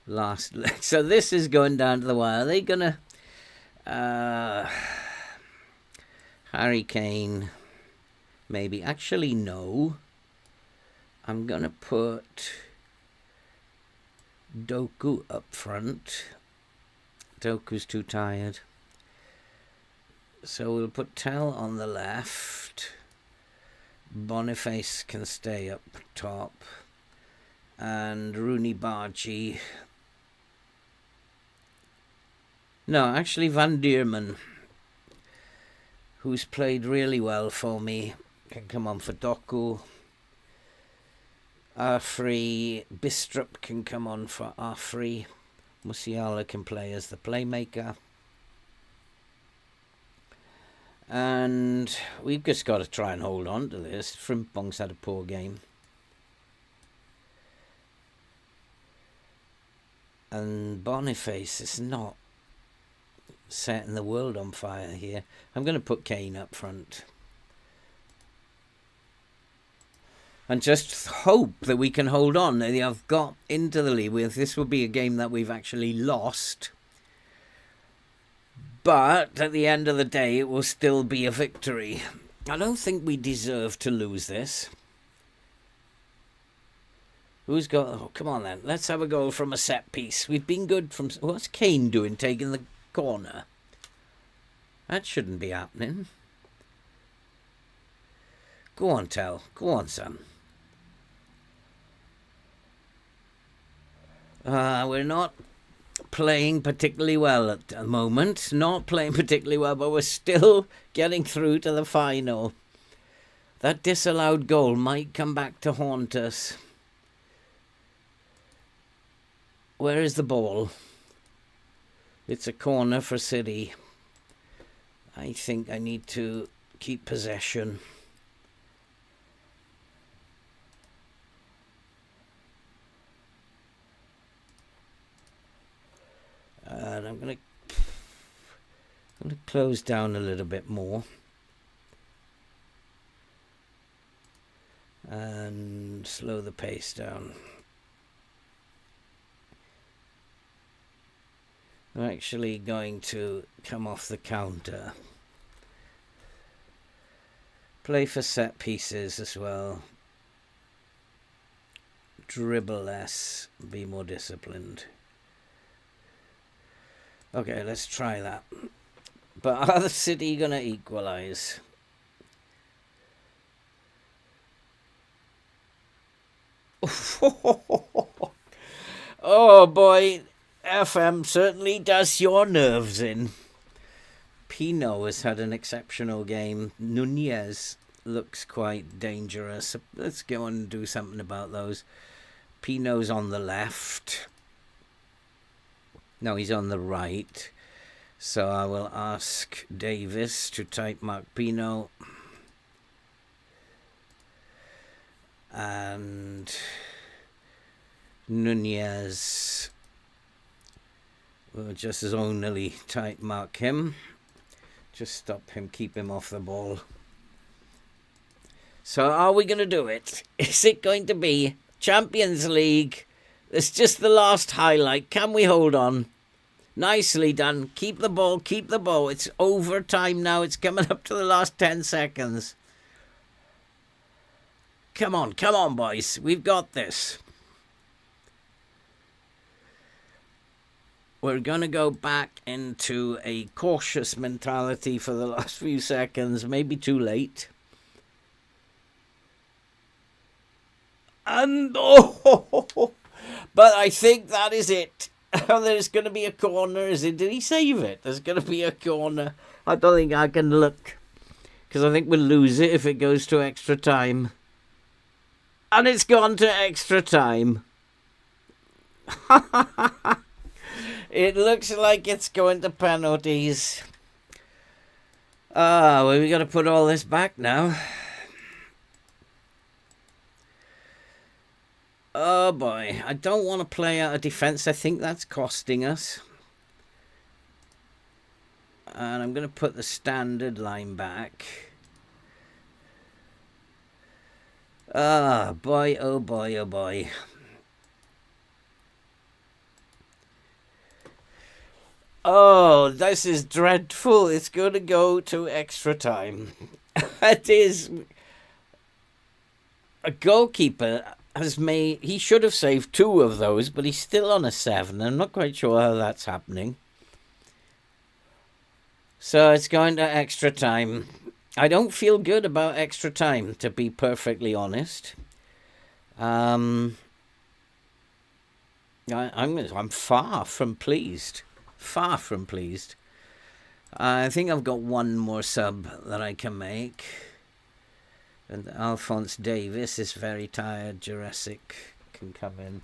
S1: last leg. So this is going down to the wire. Are they going to... Harry Kane, maybe. Actually, no. I'm going to put Doku up front. Doku's too tired. So we'll put Tell on the left. Boniface can stay up top. And Rooney Bargy. No, actually Van Dierman, who's played really well for me, can come on for Doku. Arfree, Bistrup can come on for Arfree. Musiala can play as the playmaker. And we've just got to try and hold on to this. Frimpong's had a poor game. And Boniface is not setting the world on fire here. I'm going to put Kane up front. And just hope that we can hold on. They have got into the lead. This will be a game that we've actually lost. But at the end of the day, it will still be a victory. I don't think we deserve to lose this. Who's got... Oh, come on then. Let's have a goal from a set piece. We've been good from... What's Kane doing, taking the corner? That shouldn't be happening. Go on, Tell. Go on, son. We're not playing particularly well at the moment. Not playing particularly well, but we're still getting through to the final. That disallowed goal might come back to haunt us. Where is the ball? It's a corner for City. I think I need to keep possession. And I'm going to close down a little bit more. And slow the pace down. I'm actually going to come off the counter. Play for set pieces as well. Dribble less. Be more disciplined. Okay, let's try that. But are the City going to equalise? Oh boy, FM certainly does your nerves in. Pino has had an exceptional game. Nunez looks quite dangerous. Let's go and do something about those. Pino's on the left. No, he's on the right. So I will ask Davis to type Mark Pino. And Nunez will just as only type mark him. Just stop him, keep him off the ball. So are we going to do it? Is it going to be Champions League? It's just the last highlight. Can we hold on? Nicely done. Keep the ball, keep the ball. It's overtime now. It's coming up to the last 10 seconds. Come on, boys. We've got this. We're going to go back into a cautious mentality for the last few seconds. Maybe too late. And, but I think that is it. There's going to be a corner. Did he save it? There's going to be a corner. I don't think I can look, because I think we'll lose it if it goes to extra time. And it's gone to extra time. It looks like it's going to penalties. Well, we got to put all this back now. Oh boy, I don't want to play out of defence. I think that's costing us. And I'm going to put the standard line back. Ah, boy, oh boy, oh boy. Oh, this is dreadful. It's going to go to extra time. It is. A goalkeeper has made. He should have saved 2 of those, but he's still on a 7. I'm not quite sure how that's happening. So it's going to extra time. I don't feel good about extra time, to be perfectly honest. I'm far from pleased. Far from pleased. I think I've got one more sub that I can make. And Alphonse Davis is very tired. Jurassic can come in.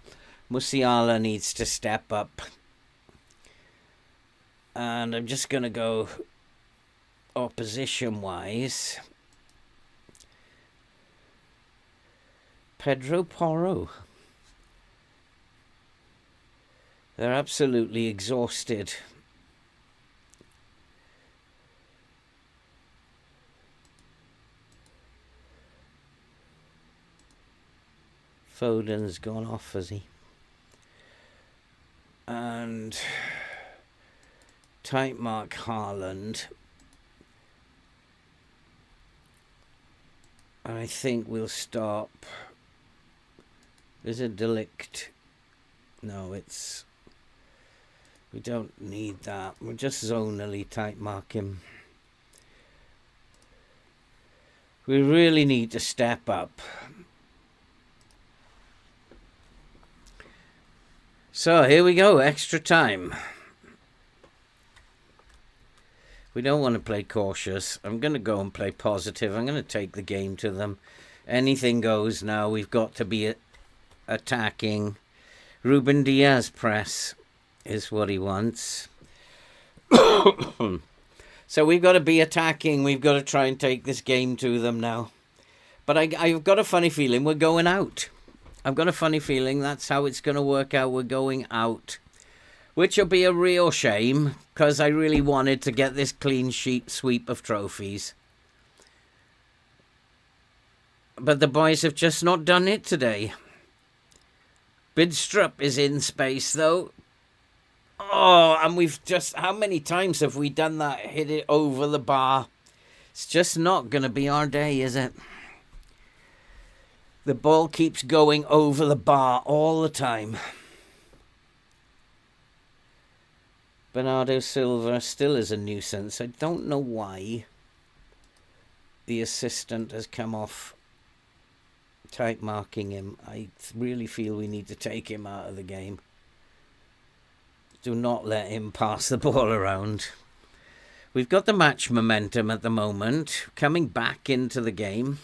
S1: Musiala needs to step up. And I'm just going to go opposition-wise. Pedro Porro. They're absolutely exhausted. Foden's gone off, has he? And tight mark Haaland. I think we'll stop. Is it Delict? No, it's... We don't need that. We'll just zonally tight mark him. We really need to step up. So here we go, extra time. We don't want to play cautious. I'm going to go and play positive. I'm going to take the game to them. Anything goes now. We've got to be attacking. Ruben Diaz press is what he wants. So we've got to be attacking. We've got to try and take this game to them now. But I've got a funny feeling we're going out. I've got a funny feeling that's how it's going to work out. We're going out. Which will be a real shame, because I really wanted to get this clean sheet sweep of trophies. But the boys have just not done it today. Bidstrup is in space, though. Oh, and we've just... How many times have we done that? Hit it over the bar. It's just not going to be our day, is it? The ball keeps going over the bar all the time. Bernardo Silva still is a nuisance. I don't know why the assistant has come off tight marking him. I really feel we need to take him out of the game. Do not let him pass the ball around. We've got the match momentum at the moment. Coming back into the game.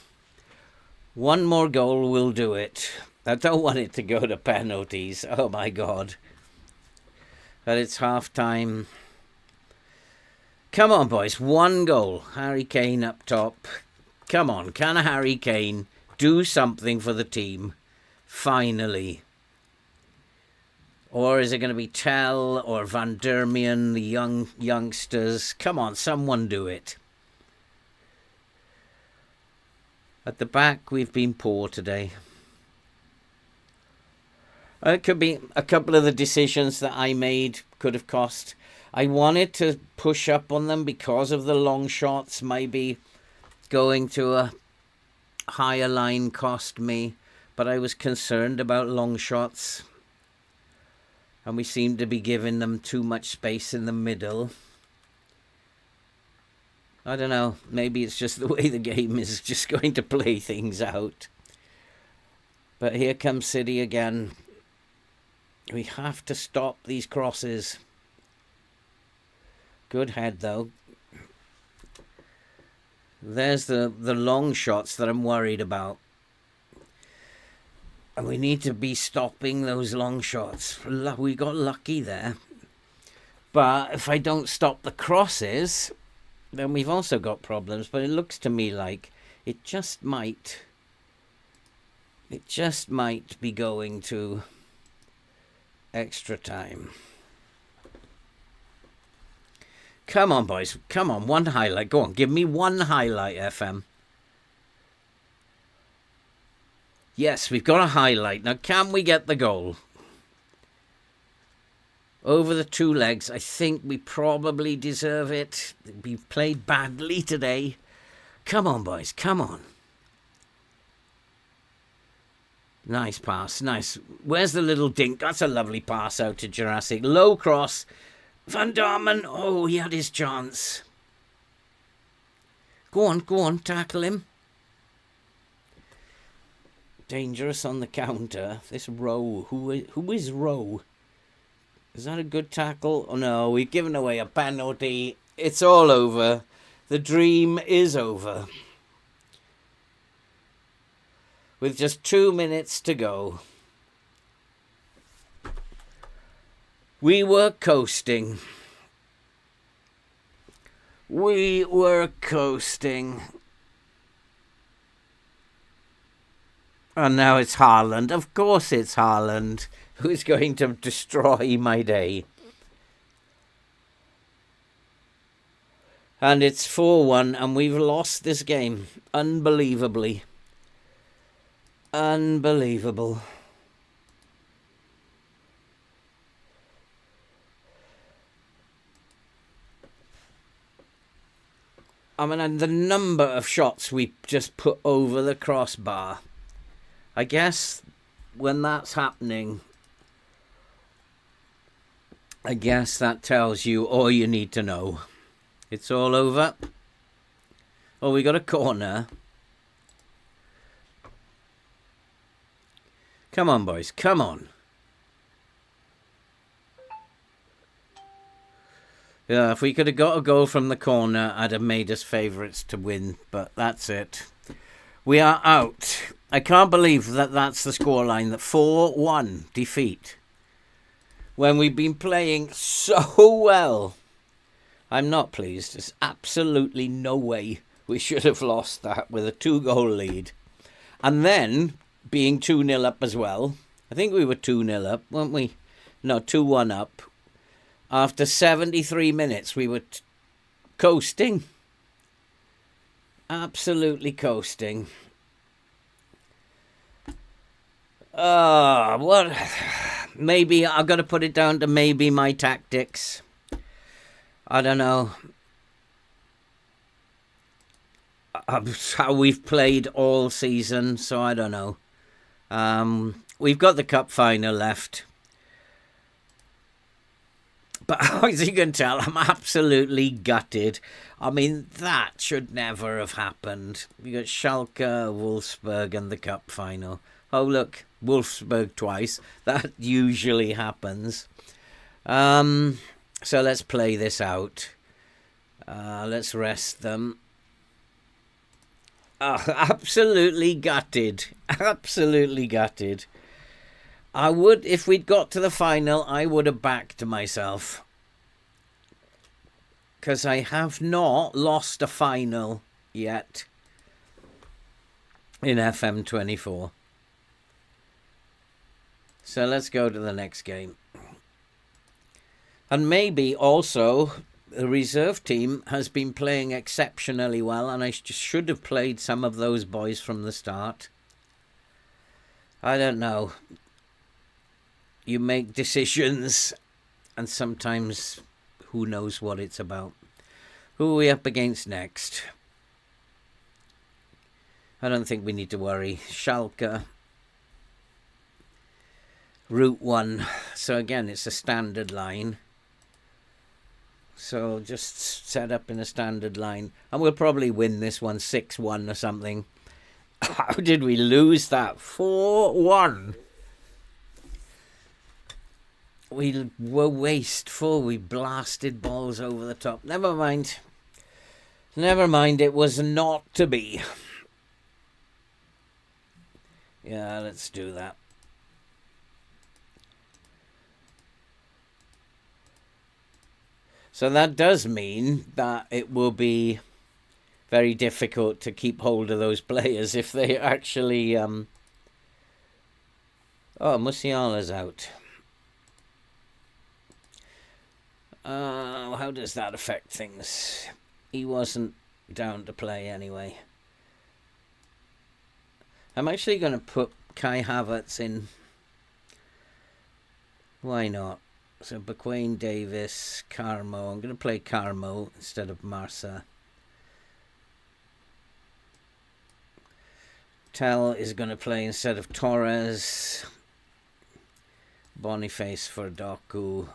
S1: One more goal will do it. I don't want it to go to penalties. Oh my God. But it's half time. Come on, boys. One goal. Harry Kane up top. Come on. Can Harry Kane do something for the team? Finally. Or is it going to be Tell or Van Dermian, the youngsters? Come on, someone do it. At the back, we've been poor today. It could be a couple of the decisions that I made could have cost. I wanted to push up on them because of the long shots, maybe going to higher line cost me, but I was concerned about long shots. And we seem to be giving them too much space in the middle. I don't know. Maybe it's just the way the game is just going to play things out. But here comes City again. We have to stop these crosses. Good head, though. There's the long shots that I'm worried about. And we need to be stopping those long shots. We got lucky there. But if I don't stop the crosses, then we've also got problems. But it looks to me like it just might be going to extra time. Come on, boys. Come on, one highlight. Go on, give me one highlight, FM. Yes, we've got a highlight. Now, can we get the goal? Over the two legs, I think we probably deserve it. We've played badly today. Come on, boys, come on. Nice pass, nice. Where's the little dink? That's a lovely pass out to Jurassic. Low cross. Van Darmen. Oh, he had his chance. Go on, tackle him. Dangerous on the counter. This Rowe. Who is Rowe? Is that a good tackle? Oh no, we've given away a penalty. It's all over. The dream is over. With just 2 minutes to go. We were coasting. We were coasting. And now it's Haaland. Of course it's Haaland who's going to destroy my day. And it's 4-1 and we've lost this game. Unbelievably. Unbelievable. I mean, and the number of shots we just put over the crossbar. I guess when that's happening, I guess that tells you all you need to know. It's all over. Oh, we got a corner. Come on, boys. Come on. Yeah, if we could have got a goal from the corner, I'd have made us favourites to win. But that's it. We are out. I can't believe that that's the scoreline. That 4-1 defeat. When we've been playing so well. I'm not pleased. There's absolutely no way we should have lost that with a 2-goal lead. And then, being 2-0 up as well. I think we were 2-0 up, weren't we? No, 2-1 up. After 73 minutes, we were coasting. Absolutely coasting. What? Maybe I've got to put it down to maybe my tactics. I don't know. How we've played all season, so I don't know. We've got the cup final left. But as you can tell, I'm absolutely gutted. I mean, that should never have happened. We got Schalke, Wolfsburg and the cup final. Oh, look, Wolfsburg twice. That usually happens. So let's play this out. Let's rest them. Absolutely gutted. Absolutely gutted. I would, if we'd got to the final, I would have backed myself. Because I have not lost a final yet in FM24. So let's go to the next game. And maybe also the reserve team has been playing exceptionally well, and I should have played some of those boys from the start. I don't know. You make decisions, and sometimes who knows what it's about. Who are we up against next? I don't think we need to worry. Schalke, Route 1. So again, it's a standard line. So just set up in a standard line. And we'll probably win this one 6-1 or something. How did we lose that? 4-1. We were wasteful. We blasted balls over the top. Never mind. Never mind. It was not to be. Yeah, let's do that. So that does mean that it will be very difficult to keep hold of those players if they actually... Oh, Musiala's out. How does that affect things? He wasn't down to play anyway. I'm actually going to put Kai Havertz in. Why not? So Bequain, Davis, Carmo. I'm going to play Carmo instead of Marsa. Tell is going to play instead of Torres. Boniface for Doku.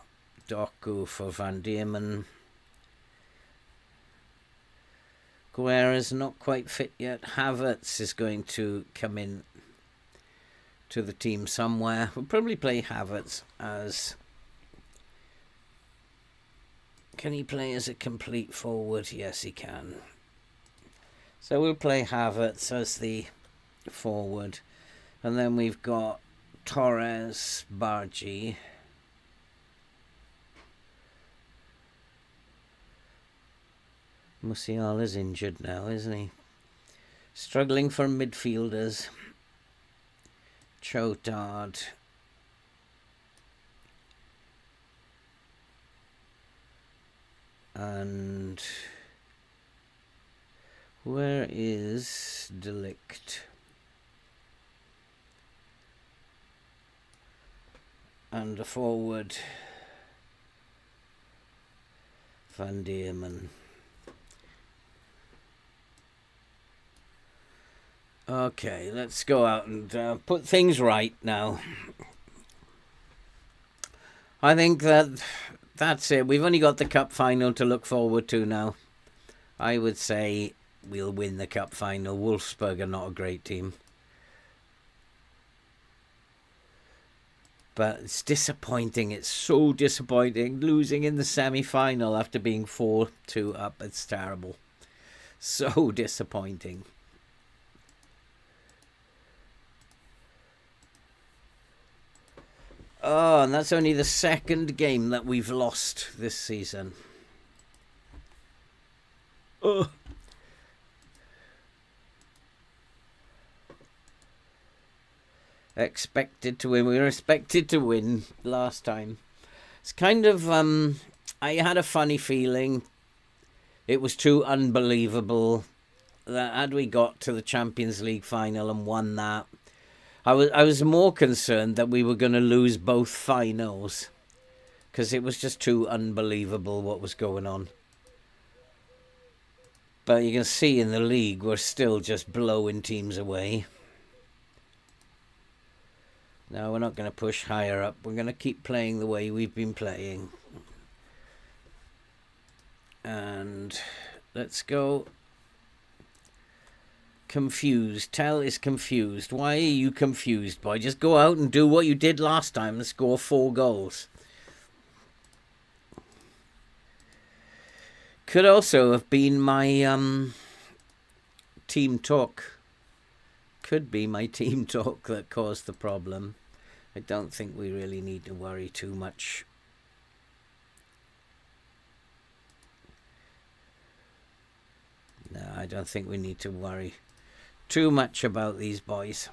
S1: Doku for Van Diemen. Guerra's not quite fit yet. Havertz is going to come in to the team somewhere. We'll probably play Havertz as... Can he play as a complete forward? Yes, he can. So we'll play Havertz as the forward. And then we've got Torres, Bargi. Musiala's injured now, isn't he? Struggling for midfielders. Chotard. And where is Delict? And a forward, Van Diemen. Okay, let's go out and put things right now. I think that's it. We've only got the cup final to look forward to now. I would say we'll win the cup final. Wolfsburg are not a great team. But it's disappointing. It's so disappointing. Losing in the semi-final after being 4-2 up. It's terrible. So disappointing. Oh, and that's only the second game that we've lost this season. Oh. Expected to win. We were expected to win last time. It's kind of, I had a funny feeling. It was too unbelievable that had we got to the Champions League final and won that, I was more concerned that we were going to lose both finals because it was just too unbelievable what was going on. But you can see in the league we're still just blowing teams away. No, we're not going to push higher up. We're going to keep playing the way we've been playing. And let's go. Confused. Tell is confused. Why are you confused, boy? Just go out and do what you did last time and score 4 goals. Could also have been my team talk. Could be my team talk that caused the problem. I don't think we really need to worry too much. No, I don't think we need to worry too much about these boys.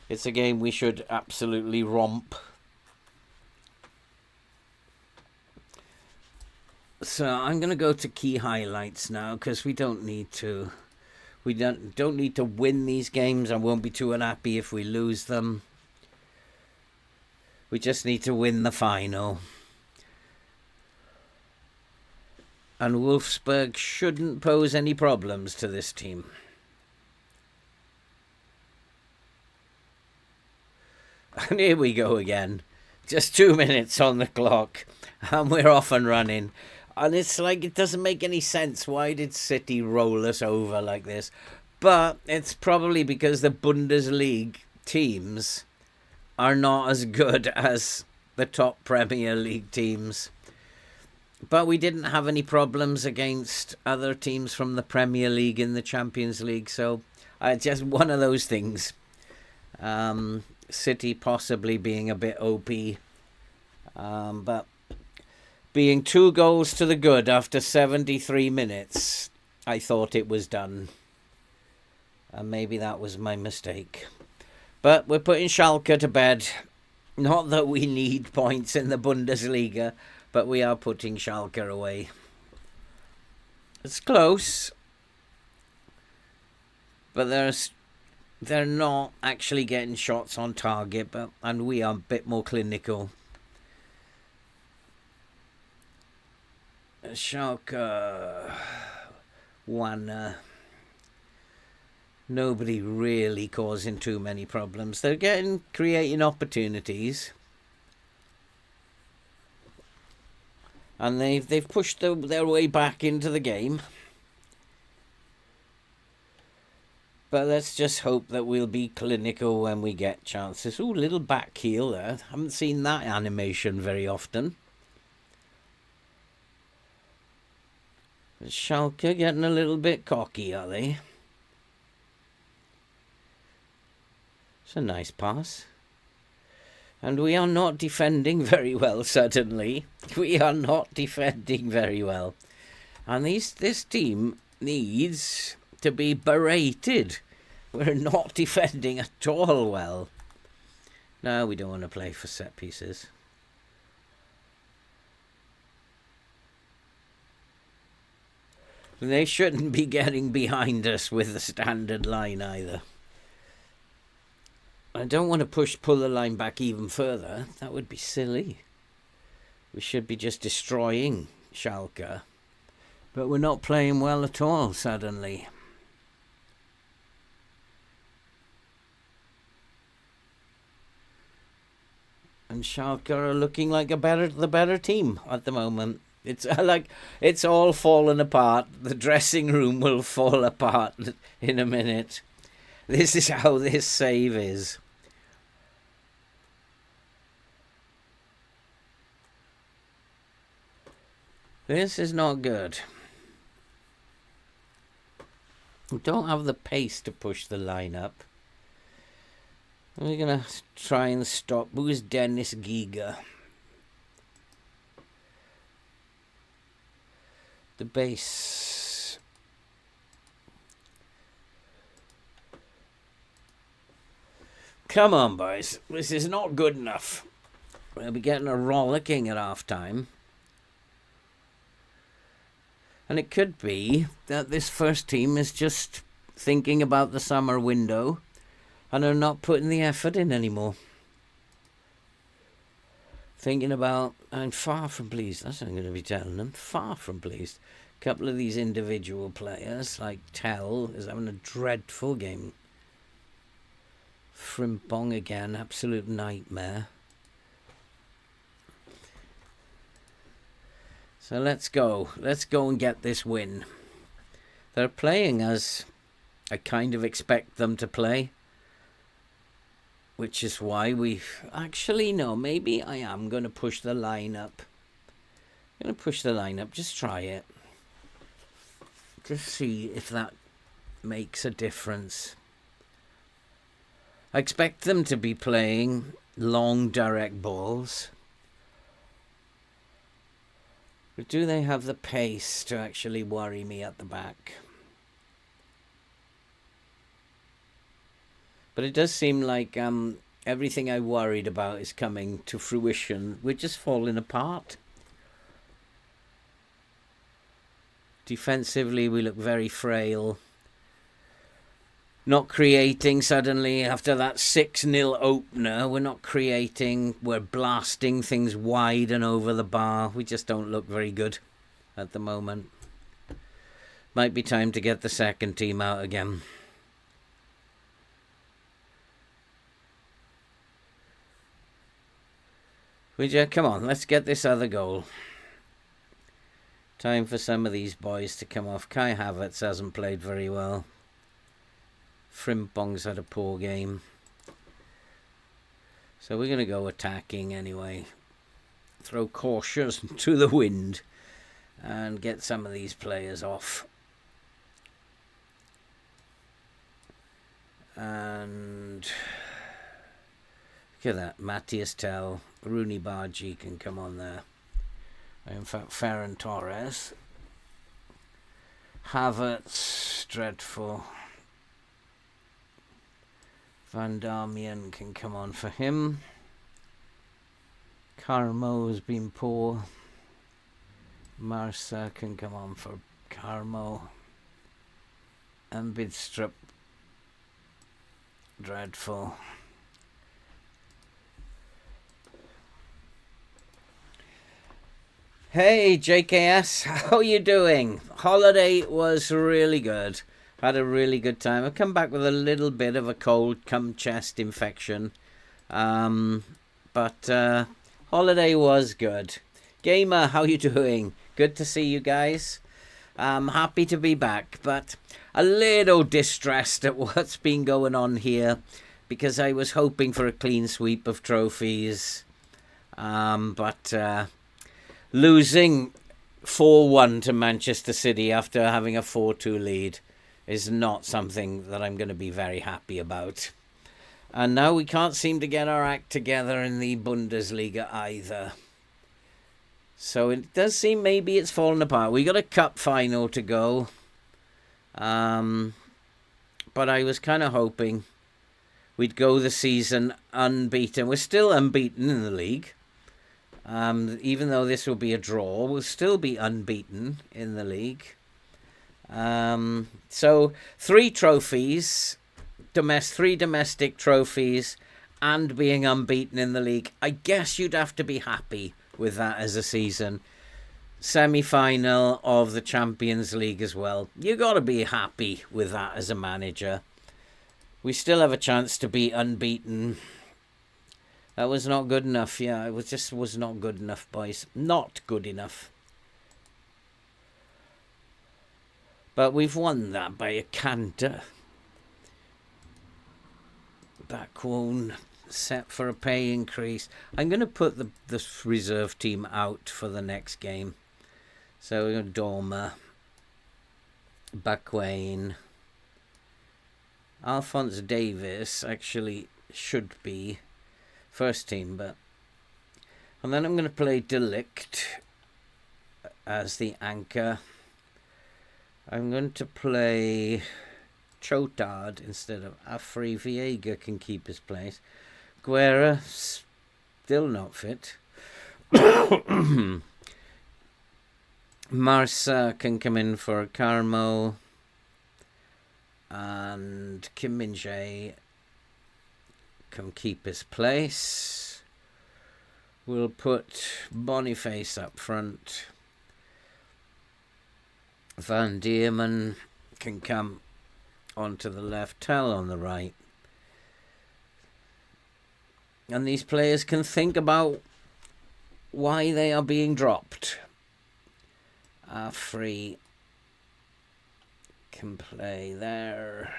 S1: It's a game we should absolutely romp. So I'm going to go to key highlights now because we don't need to. We don't need to win these games. I won't be too unhappy if we lose them. We just need to win the final. And Wolfsburg shouldn't pose any problems to this team. And here we go again. Just 2 minutes on the clock, and we're off and running. And it's like, it doesn't make any sense. Why did City roll us over like this? But it's probably because the Bundesliga teams are not as good as the top Premier League teams. But we didn't have any problems against other teams from the Premier League in the Champions League. So just one of those things. City possibly being a bit OP. But being 2 goals to the good after 73 minutes, I thought it was done. And maybe that was my mistake. But we're putting Schalke to bed. Not that we need points in the Bundesliga, but we are putting Schalke away. It's close. But they're not actually getting shots on target, and we are a bit more clinical. Schalke, one. Nobody really causing too many problems. They're creating opportunities. And they've pushed their way back into the game. But let's just hope that we'll be clinical when we get chances. Ooh, little back heel there. Haven't seen that animation very often. Schalke getting a little bit cocky, are they? It's a nice pass. And we are not defending very well, suddenly. We are not defending very well. And this team needs to be berated. We're not defending at all well. No, we don't want to play for set pieces. They shouldn't be getting behind us with the standard line either. I don't want to pull the line back even further. That would be silly. We should be just destroying Schalke. But we're not playing well at all, suddenly. And Schalke are looking like the better team at the moment. It's like it's all fallen apart. The dressing room will fall apart in a minute. This is how this save is. This is not good. We don't have the pace to push the line up. We're going to try and stop. Who's Dennis Giga? The base. Come on, boys. This is not good enough. We'll be getting a rollicking at half time. And it could be that this first team is just thinking about the summer window and are not putting the effort in anymore. Thinking about, I'm far from pleased. That's what I'm going to be telling them. Far from pleased. A couple of these individual players, like Tell, is having a dreadful game. Frimpong again, absolute nightmare. So let's go. Let's go and get this win. They're playing as I kind of expect them to play. Which is why actually, no, maybe I am going to push the line up. I'm going to push the line up. Just try it. Just see if that makes a difference. I expect them to be playing long, direct balls. But do they have the pace to actually worry me at the back? But it does seem like everything I worried about is coming to fruition. We're just falling apart. Defensively, we look very frail. Not creating suddenly after that 6-0 opener. We're not creating. We're blasting things wide and over the bar. We just don't look very good at the moment. Might be time to get the second team out again. Come on, let's get this other goal. Time for some of these boys to come off. Kai Havertz hasn't played very well. Frimpong's had a poor game. So we're going to go attacking anyway. Throw caution to the wind and get some of these players off. And look at that. Matthias Tell, Rooney Bargi can come on there. In fact, Ferran Torres. Havertz, dreadful. Van Darmian can come on for him. Carmo has been poor. Marsa can come on for Carmo. And Bidstrup, dreadful. Hey JKS, how you doing? Holiday was really good. Had a really good time. I've come back with a little bit of a cold come chest infection. But holiday was good. Gamer, how you doing? Good to see you guys. Happy to be back, but a little distressed at what's been going on here because I was hoping for a clean sweep of trophies. But losing 4-1 to Manchester City after having a 4-2 lead is not something that I'm going to be very happy about. And now we can't seem to get our act together in the Bundesliga either. So it does seem maybe it's fallen apart. We got a cup final to go. But I was kind of hoping we'd go the season unbeaten. We're still unbeaten in the league. Even though this will be a draw, we'll still be unbeaten in the league. So 3 trophies, 3 domestic trophies, and being unbeaten in the league. I guess you'd have to be happy with that as a season. Semi-final of the Champions League as well. You got to be happy with that as a manager. We still have a chance to be unbeaten. That was not good enough. Yeah, it was not good enough, boys. Not good enough. But we've won that by a canter. Backwone set for a pay increase. I'm going to put the reserve team out for the next game. So we're going to Dormer, Backwayne, Alphonse Davis actually should be first team, and then I'm going to play Delict as the anchor. I'm going to play Chotard instead of Afri. Viega can keep his place. Guerra still not fit. Marsa can come in for Carmo, and Kim Min-jae can keep his place. We'll put Boniface up front. Van Diemen can come onto the left, Tell on the right. And these players can think about why they are being dropped. Afri can play there.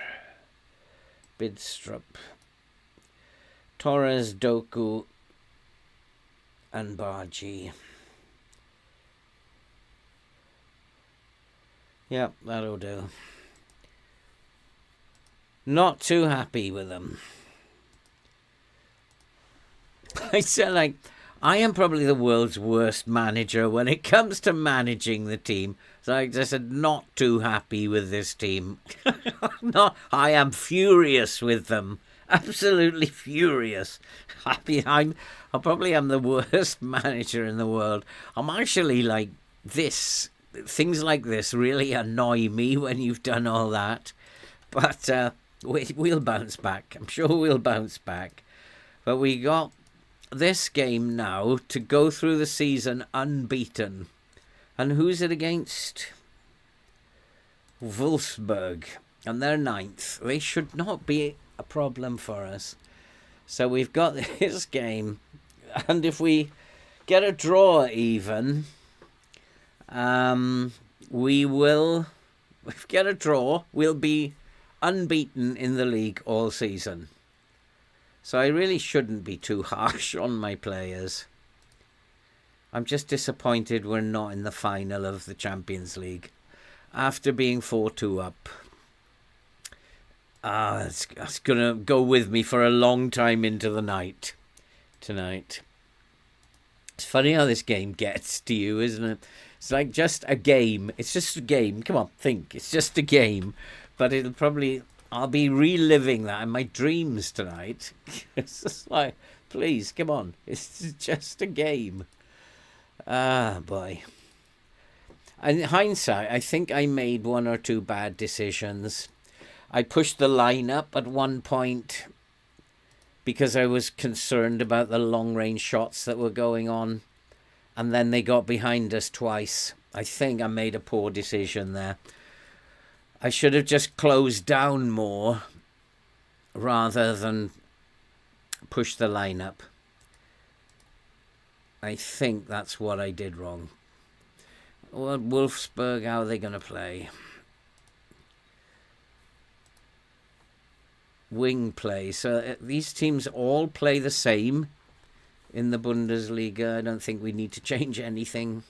S1: Bidstrup, Torres, Doku, and Bargi. Yep, that'll do. Not too happy with them. I said, I am probably the world's worst manager when it comes to managing the team. So I just said, not too happy with this team. I am furious with them. Absolutely furious. I probably am the worst manager in the world. I'm actually like this. Things like this really annoy me when you've done all that. But we'll bounce back. I'm sure we'll bounce back. But we got this game now to go through the season unbeaten. And who's it against? Wolfsburg. And they're 9th. They should not be a problem for us. So we've got this game. And if we get a draw even, we will, if we get a draw, we'll be unbeaten in the league all season. So I really shouldn't be too harsh on my players. I'm just disappointed we're not in the final of the Champions League after being 4-2 up. It's going to go with me for a long time into the night tonight. It's funny how this game gets to you, isn't it? It's like just a game. It's just a game. Come on, think. It's just a game. But I'll be reliving that in my dreams tonight. It's just like, please, come on. It's just a game. Ah, boy. In hindsight, I think I made one or two bad decisions. I pushed the line up at one point because I was concerned about the long-range shots that were going on. And then they got behind us twice. I think I made a poor decision there. I should have just closed down more rather than push the line up. I think that's what I did wrong. Well, Wolfsburg, how are they going to play? Wing play. So these teams all play the same in the Bundesliga. I don't think we need to change anything.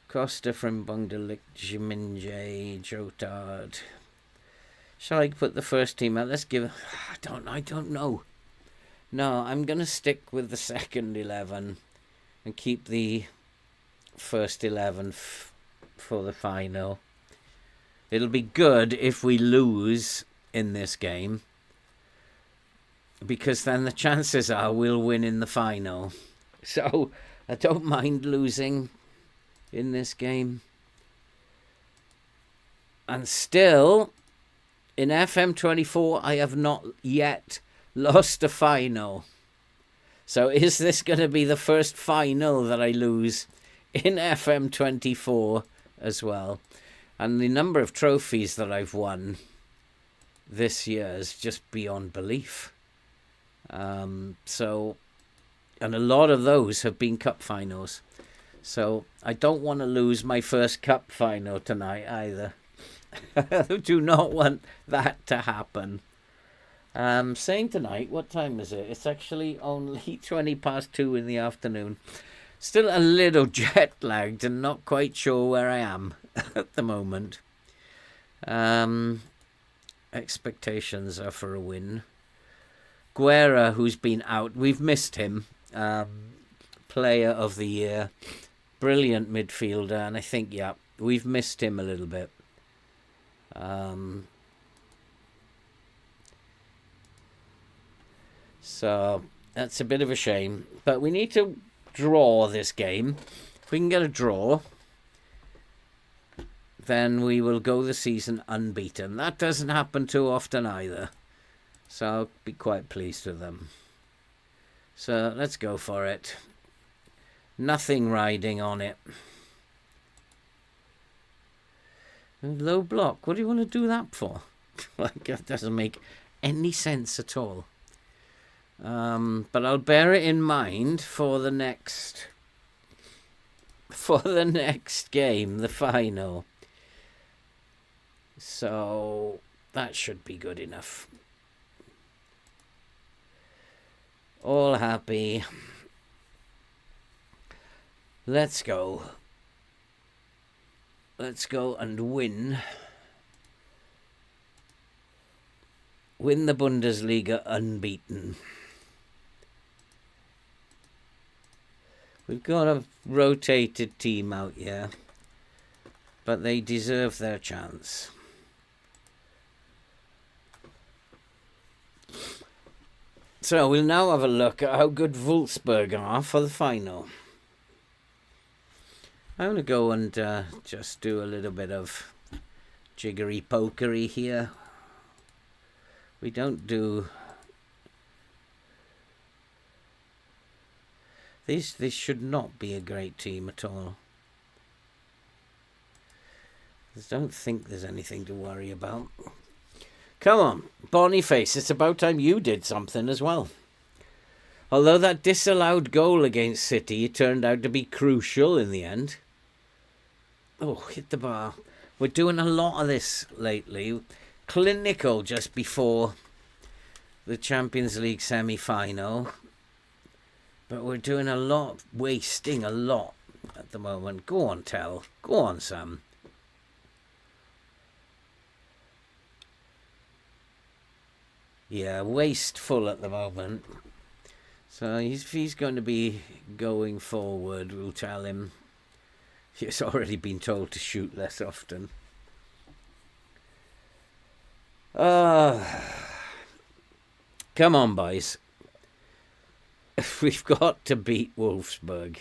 S1: Costa from Bungdelik, Jiminje, Jotard. Shall I put the first team out? Let's give... I don't know. No, I'm going to stick with the second 11 and keep the first 11 for the final. It'll be good if we lose in this game, because then the chances are we'll win in the final. So I don't mind losing in this game. And still, in FM24, I have not yet lost a final. So is this going to be the first final that I lose in FM24 as well? And the number of trophies that I've won this year is just beyond belief. And a lot of those have been cup finals. So I don't want to lose my first cup final tonight either. I do not want that to happen. Saying tonight, what time is it? It's actually only 2:20 in the afternoon. Still a little jet lagged and not quite sure where I am at the moment. Expectations are for a win. Guerra, who's been out, we've missed him. Player of the year. Brilliant midfielder, and I think, yeah, we've missed him a little bit. So that's a bit of a shame. But we need to draw this game. If we can get a draw, then we will go the season unbeaten. That doesn't happen too often either. So I'll be quite pleased with them. So let's go for it. Nothing riding on it. Low block. What do you want to do that for? Like, that doesn't make any sense at all. But I'll bear it in mind for the next game, the final. So that should be good enough. All happy. Let's go. Let's go and win. Win the Bundesliga unbeaten. We've got a rotated team out here, but they deserve their chance. So we'll now have a look at how good Wolfsburg are for the final. I'm going to go and just do a little bit of jiggery-pokery here. We don't do... This should not be a great team at all. I don't think there's anything to worry about. Come on, Boniface, it's about time you did something as well. Although that disallowed goal against City turned out to be crucial in the end. Oh, hit the bar. We're doing a lot of this lately. Clinical just before the Champions League semi-final. But we're doing a lot, wasting a lot at the moment. Go on, Tell. Go on, Sam. Yeah, wasteful at the moment. So if he's going to be going forward, we'll tell him. He's already been told to shoot less often. Come on, boys. We've got to beat Wolfsburg.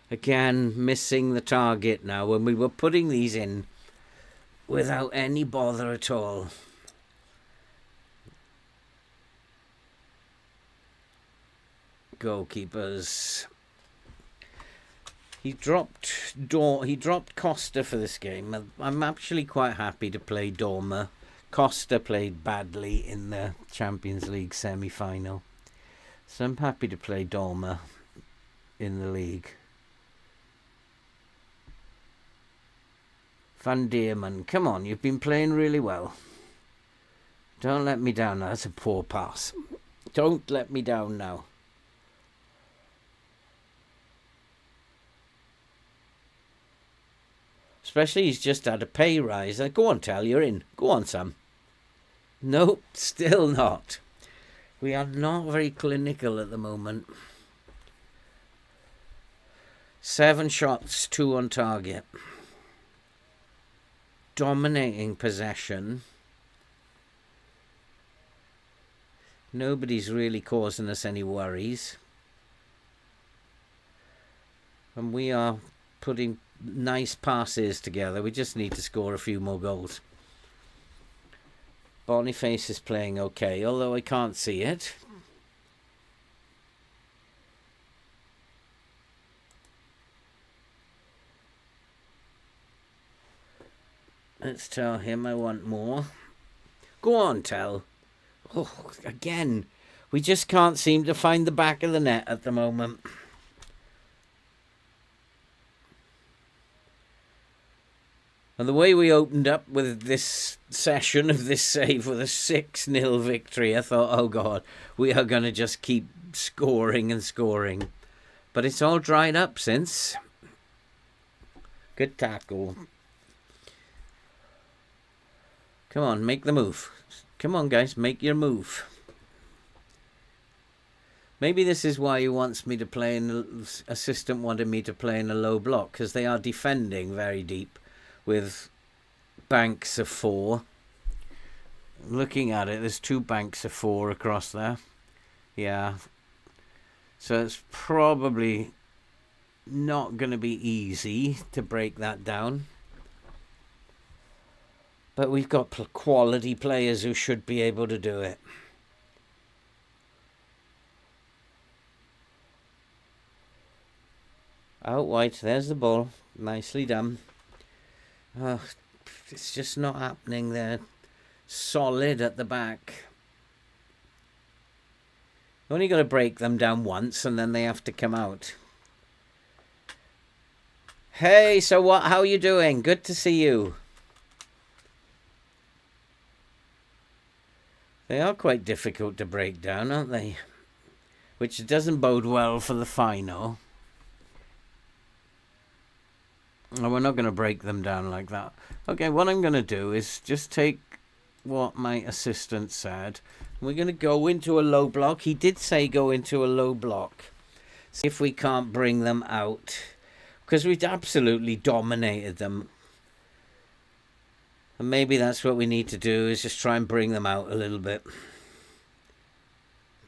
S1: Again, missing the target now when we were putting these in without any bother at all. Goalkeepers. He dropped Costa for this game. I'm actually quite happy to play Dormer. Costa played badly in the Champions League semi-final, so I'm happy to play Dormer in the league. Van Dierman, come on, you've been playing really well. Don't let me down now. That's a poor pass. Don't let me down now. Especially he's just had a pay rise. Go on, Tal, you're in. Go on, Sam. Nope, still not. We are not very clinical at the moment. 7 shots, 2 on target. Dominating possession. Nobody's really causing us any worries. And we are putting nice passes together. We just need to score a few more goals. Boniface is playing okay, although I can't see it. Let's tell him I want more. Go on, Tell. Oh, again. We just can't seem to find the back of the net at the moment. And the way we opened up with this session of this save with a 6-0 victory, I thought, oh God, we are going to just keep scoring and scoring. But it's all dried up since. Good tackle. Come on, make the move. Come on, guys, make your move. Maybe this is why he wants me to play in... Assistant wanted me to play in a low block, because they are defending very deep with banks of 4. Looking at it, there's 2 banks of 4 across there. Yeah. So it's probably not going to be easy to break that down. But we've got quality players who should be able to do it. Out wide, there's the ball. Nicely done. Oh, it's just not happening there. Solid at the back. Only got to break them down once and then they have to come out. Hey, so what? How are you doing? Good to see you. They are quite difficult to break down, aren't they? Which doesn't bode well for the final. And we're not going to break them down like that. Okay, what I'm going to do is just take what my assistant said. We're going to go into a low block. He did say go into a low block. See if we can't bring them out. Because we've absolutely dominated them. And maybe that's what we need to do, is just try and bring them out a little bit.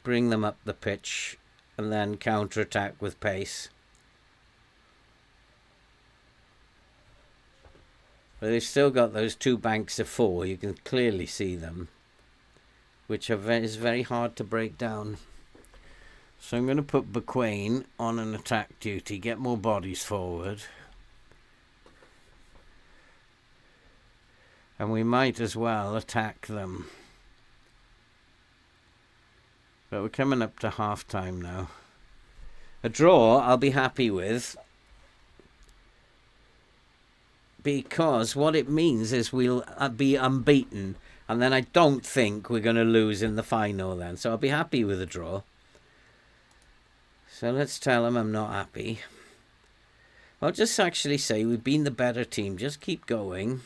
S1: Bring them up the pitch and then counter-attack with pace. But they've still got those 2 banks of 4. You can clearly see them, which is very hard to break down. So I'm going to put Bequain on an attack duty, get more bodies forward. And we might as well attack them. But we're coming up to half-time now. A draw I'll be happy with. Because what it means is we'll be unbeaten. And then I don't think we're going to lose in the final then. So I'll be happy with a draw. So let's tell them I'm not happy. I'll just actually say we've been the better team. Just keep going.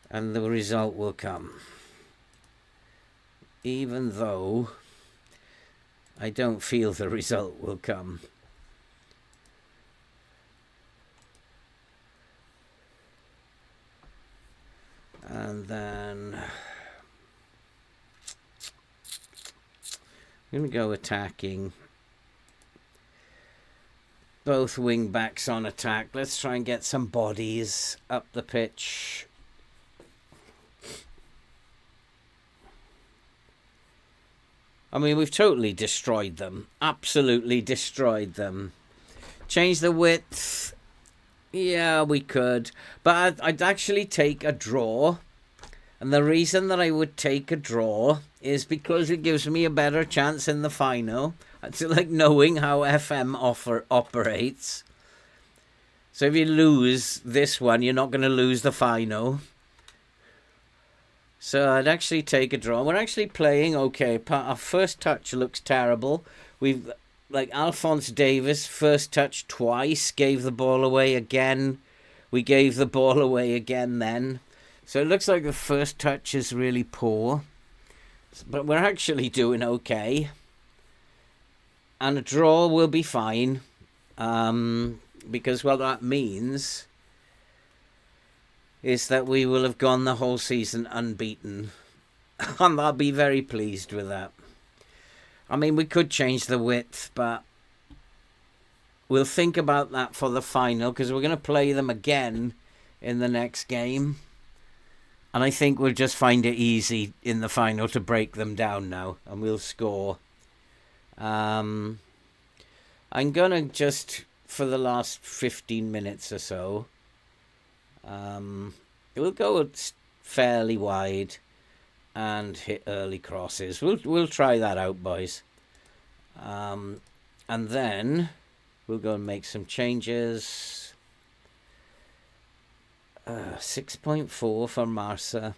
S1: And the result will come. Even though I don't feel the result will come. And then I'm going to go attacking. Both wing backs on attack. Let's try and get some bodies up the pitch. I mean, we've totally destroyed them. Absolutely destroyed them. Change the width. Yeah, we could. But I'd actually take a draw. And the reason that I would take a draw is because it gives me a better chance in the final. It's like knowing how FM operates. So if you lose this one, you're not going to lose the final. So I'd actually take a draw. We're actually playing okay. Our first touch looks terrible. We've, like, Alphonse Davis, first touch twice, gave the ball away again. We gave the ball away again then. So it looks like the first touch is really poor. But we're actually doing okay. And a draw will be fine. Because what that means is that we will have gone the whole season unbeaten. And I'll be very pleased with that. I mean, we could change the width, but we'll think about that for the final, because we're going to play them again in the next game. And I think we'll just find it easy in the final to break them down now, and we'll score. I'm going to just, for the last 15 minutes or so, we'll go fairly wide and hit early crosses. We'll try that out, boys. And then we'll go and make some changes. 6.4 for Marsa.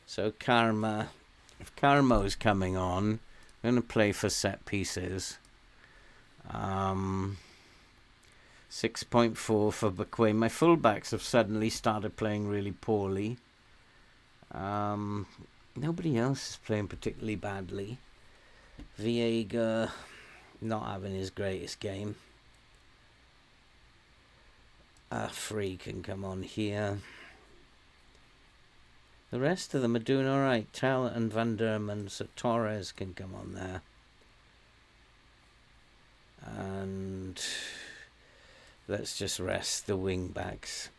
S1: So Karma. If Karmo's coming on, I'm going to play for set pieces. 6.4 for Bakwe. My fullbacks have suddenly started playing really poorly. Nobody else is playing particularly badly. Viega not having his greatest game. Free can come on here. The rest of them are doing alright. Tal and Van Dermen, so Torres can come on there. And let's just rest the wing backs.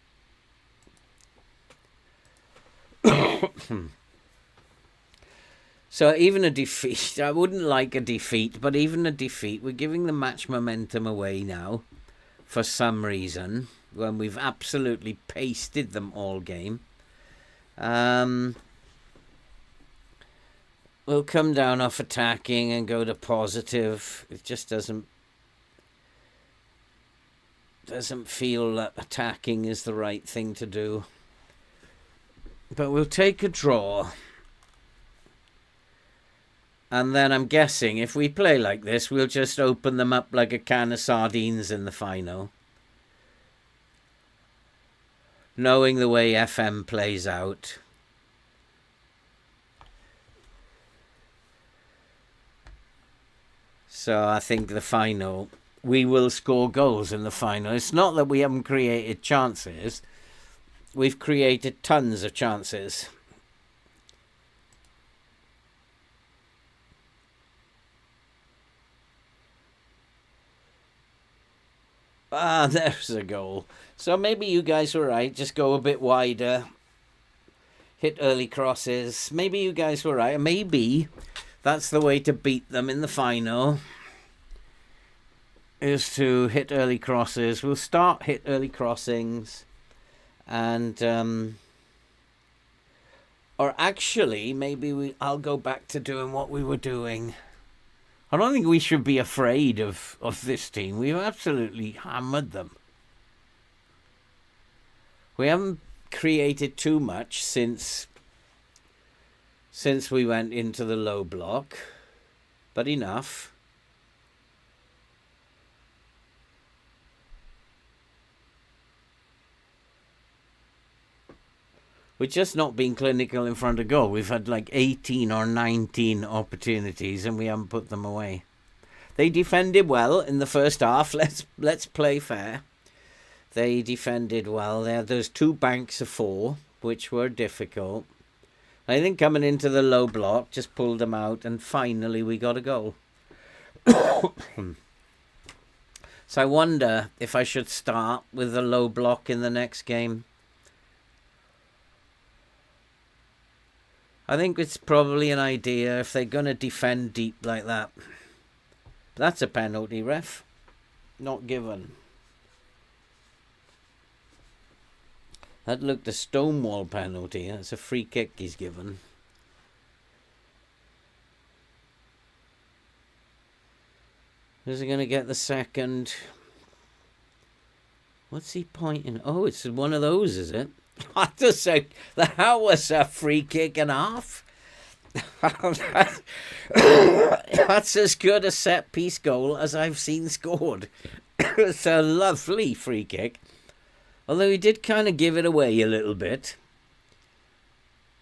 S1: So even a defeat, I wouldn't like a defeat, but even a defeat, we're giving the match momentum away now for some reason, when we've absolutely pasted them all game. We'll come down off attacking and go to positive. It just doesn't feel that attacking is the right thing to do. But we'll take a draw. And then I'm guessing if we play like this, we'll just open them up like a can of sardines in the final. Knowing the way FM plays out. So I think the final, we will score goals in the final. It's not that we haven't created chances. We've created tons of chances. There's a goal. So maybe you guys were right. Just go a bit wider. Hit early crosses. Maybe you guys were right. Maybe that's the way to beat them in the final. Is to hit early crosses. We'll start hit early crossings. And or actually, maybe I'll go back to doing what we were doing. I don't think we should be afraid of this team. We've absolutely hammered them. We haven't created too much since we went into the low block, but enough. We've just not been clinical in front of goal. We've had like 18 or 19 opportunities and we haven't put them away. They defended well in the first half. Let's play fair. They defended well. They had those 2 banks of 4, which were difficult. I think coming into the low block, just pulled them out, and finally we got a goal. So I wonder if I should start with the low block in the next game. I think it's probably an idea if they're going to defend deep like that. That's a penalty, ref. Not given. That looked a stonewall penalty. That's a free kick he's given. Is he going to get the second? What's he pointing? Oh, it's one of those, is it? I just say that was a free kick and a half. That's as good a set piece goal as I've seen scored. It's a lovely free kick. Although he did kind of give it away a little bit.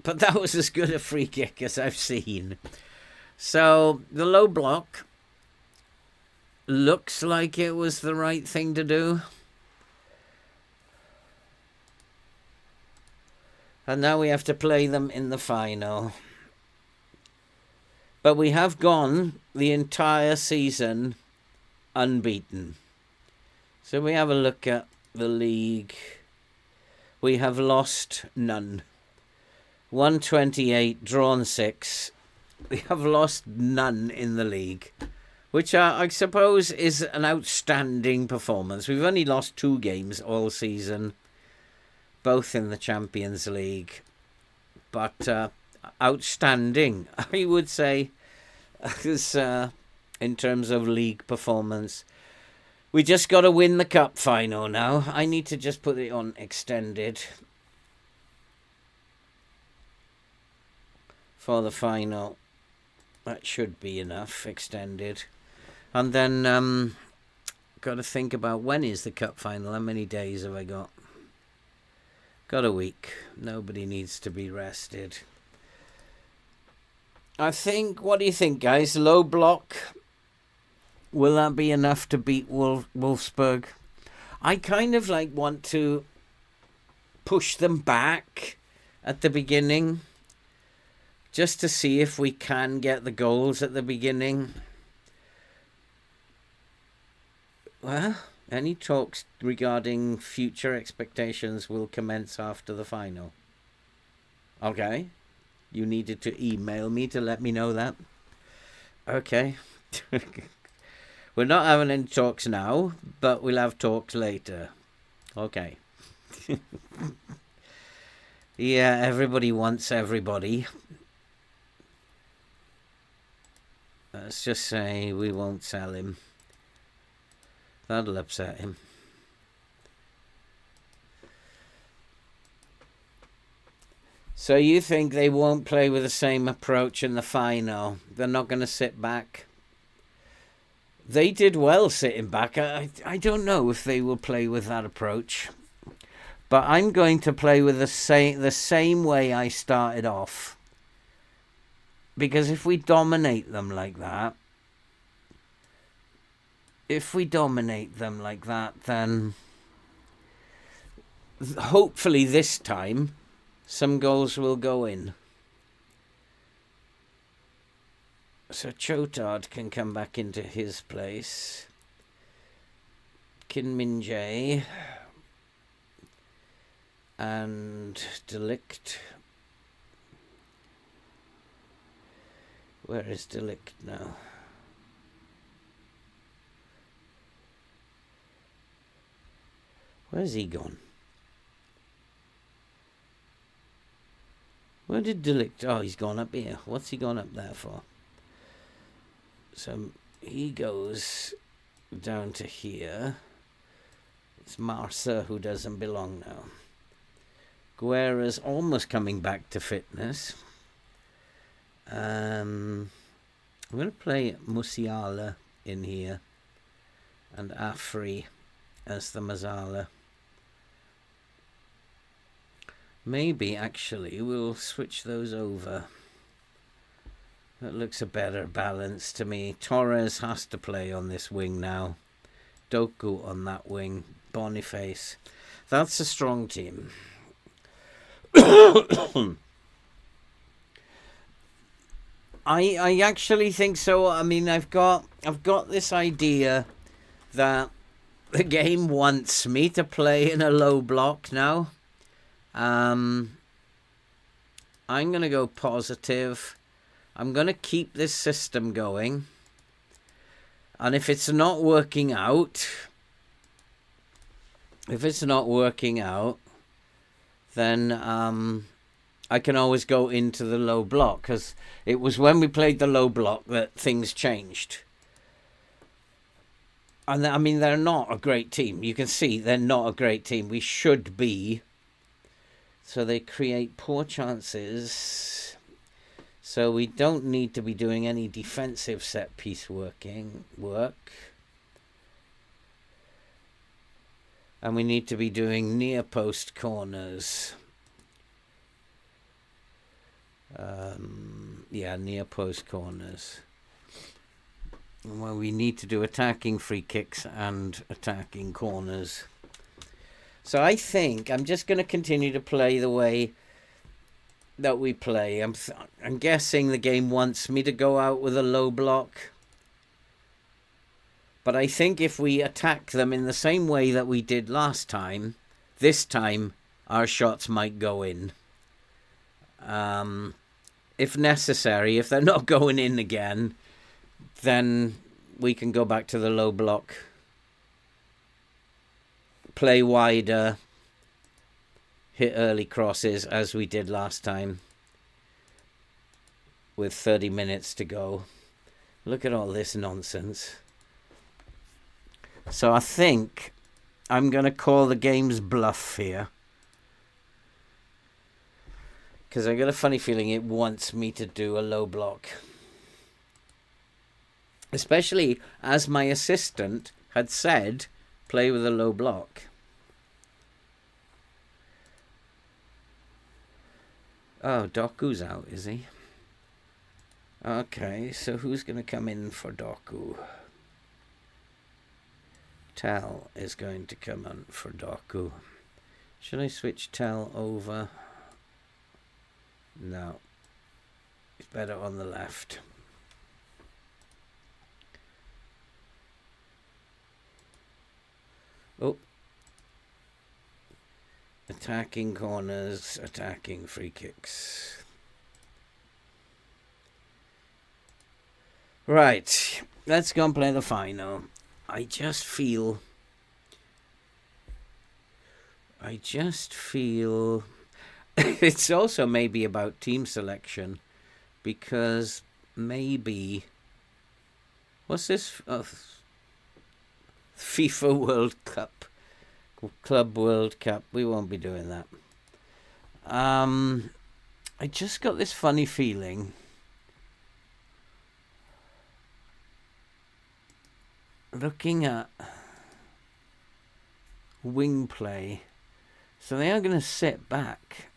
S1: But that was as good a free kick as I've seen. So the low block looks like it was the right thing to do. And now we have to play them in the final. But we have gone the entire season unbeaten. So we have a look at the league. We have lost none. 128, drawn 6. We have lost none in the league, which I suppose is an outstanding performance. We've only lost 2 games all season, both in the Champions League, but outstanding, I would say, in terms of league performance. We just got to win the cup final now. I need to just put it on extended for the final. That should be enough, extended. And then got to think about when is the cup final. How many days have I got? Got a week. Nobody needs to be rested. I think, what do you think, guys? Low block. Will that be enough to beat Wolfsburg? I kind of want to push them back at the beginning, just to see if we can get the goals at the beginning. Well, any talks regarding future expectations will commence after the final. Okay. You needed to email me to let me know that. Okay. We're not having any talks now, but we'll have talks later. Okay. Yeah, everybody wants everybody. Let's just say we won't sell him. That'll upset him. So you think they won't play with the same approach in the final? They're not going to sit back? They did well sitting back. I don't know if they will play with that approach. But I'm going to play with the same way I started off. Because if we dominate them like that, then hopefully this time some goals will go in. So Chotard can come back into his place. Kim Min-jae and Delict. Where is Delict now? Where's he gone? Where did Delict... Oh, he's gone up here. What's he gone up there for? So he goes down to here. It's Marsa who doesn't belong now. Guerra's almost coming back to fitness. I'm going to play Musiala in here. And Afri as the Mazzala. Maybe, actually, we'll switch those over. That looks a better balance to me. Torres has to play on this wing now. Doku on that wing. Boniface. That's a strong team. I actually think so. I mean, I've got this idea that the game wants me to play in a low block now. I'm going to go positive. I'm going to keep this system going. And if it's not working out, then I can always go into the low block, because it was when we played the low block that things changed. And I mean, they're not a great team. You can see they're not a great team. We should be. So they create poor chances. So we don't need to be doing any defensive set piece work. And we need to be doing near post corners. Yeah, near post corners. Well, we need to do attacking free kicks and attacking corners. So I think I'm just going to continue to play the way that we play. I'm guessing the game wants me to go out with a low block. But I think if we attack them in the same way that we did last time, this time our shots might go in. If necessary, if they're not going in again, then we can go back to the low block. Play wider. Hit early crosses as we did last time. With 30 minutes to go. Look at all this nonsense. So I think I'm going to call the game's bluff here. Because I got a funny feeling it wants me to do a low block. Especially as my assistant had said, play with a low block. Oh, Doku's out, is he? Okay, so who's going to come in for Doku? Tal is going to come on for Doku. Should I switch Tal over? No. It's better on the left. Oh. Attacking corners, attacking free kicks. Right. Let's go and play the final. I just feel it's also maybe about team selection, because maybe what's this? FIFA World Cup, Club World Cup. We won't be doing that. I just got this funny feeling. Looking at wing play, so they are going to sit back.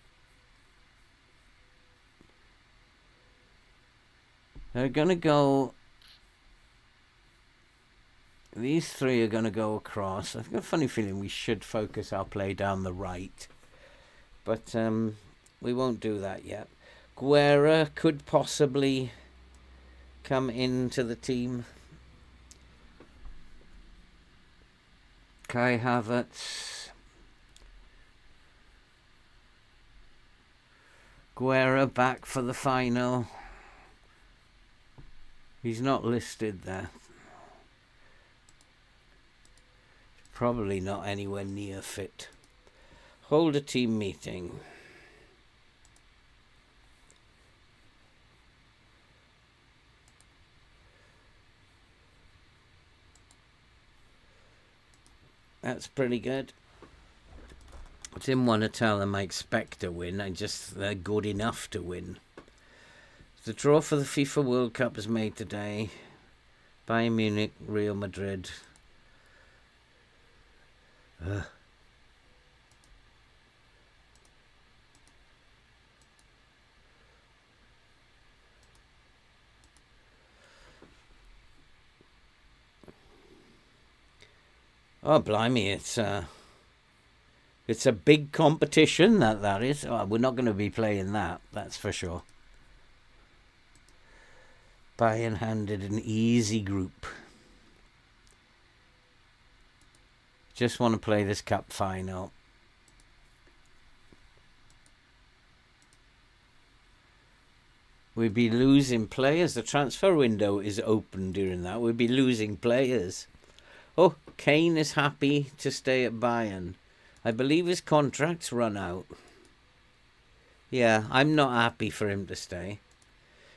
S1: They're going to go. These three are going to go across. I've got a funny feeling we should focus our play down the right, but we won't do that yet. Guerra could possibly come into the team. Kai Havertz. Guerra back for the final. He's not listed there. Probably not anywhere near fit. Hold a team meeting. That's pretty good. I didn't want to tell them I expect to win. They're good enough to win. The draw for the FIFA World Cup is made today. Bayern Munich, Real Madrid. Oh, blimey, it's a big competition, that is. Oh, we're not going to be playing that's for sure. Bayern handed an easy group. Just want to play this cup final. We'd be losing players. The transfer window is open during that. We'd be losing players. Oh, Kane is happy to stay at Bayern. I believe his contract's run out. Yeah, I'm not happy for him to stay.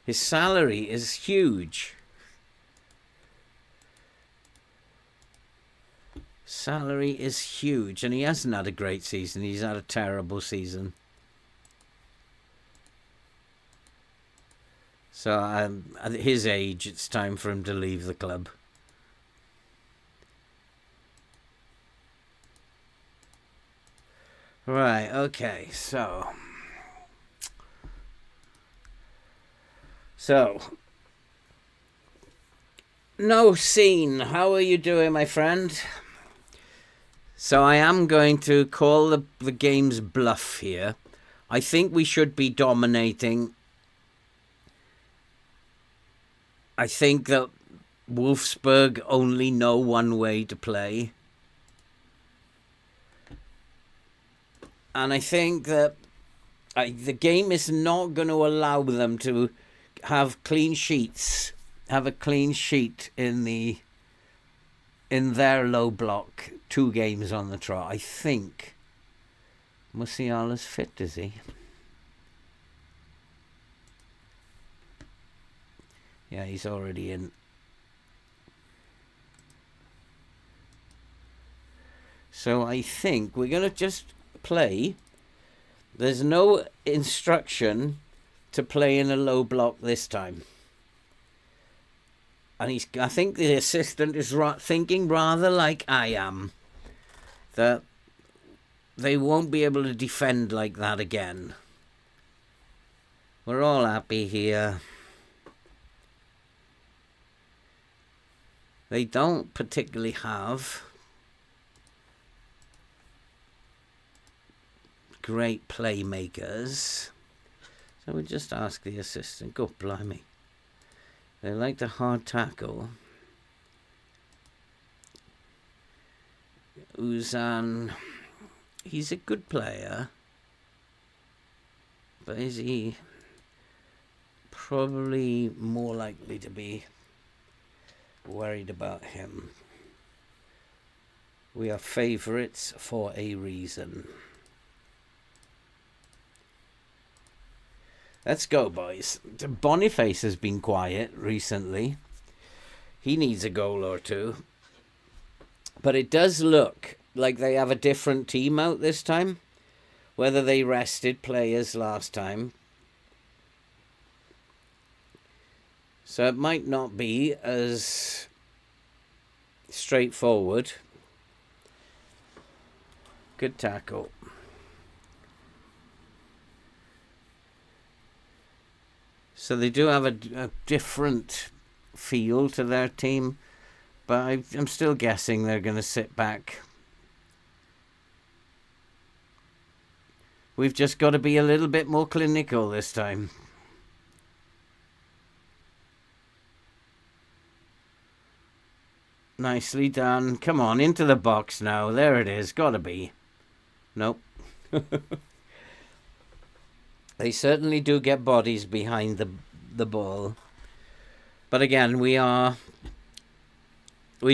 S1: His salary is huge. Salary is huge, and he hasn't had a great season. He's had a terrible season. So at his age, it's time for him to leave the club. Right, okay, so no scene. How are you doing, my friend? So I am going to call the game's bluff here. I think we should be dominating. I think that Wolfsburg only know one way to play. And I think that the game is not going to allow them to have clean sheets. Have a clean sheet in their low block. 2 games on the trot. I think Musiala's fit, is he? Yeah, he's already in. So I think we're going to just play. There's no instruction to play in a low block this time. And I think the assistant is thinking rather like I am. That they won't be able to defend like that again. We're all happy here. They don't particularly have great playmakers. So we just ask the assistant. Go blimey. They like the hard tackle. Uzan, he's a good player. But is he probably more likely to be worried about him? We are favourites for a reason. Let's go, boys. Boniface has been quiet recently. He needs a goal or two. But it does look like they have a different team out this time. Whether they rested players last time. So it might not be as straightforward. Good tackle. So they do have a different feel to their team. But I'm still guessing they're going to sit back. We've just got to be a little bit more clinical this time. Nicely done. Come on, into the box now. There it is. Got to be. Nope. They certainly do get bodies behind the ball. But again, we've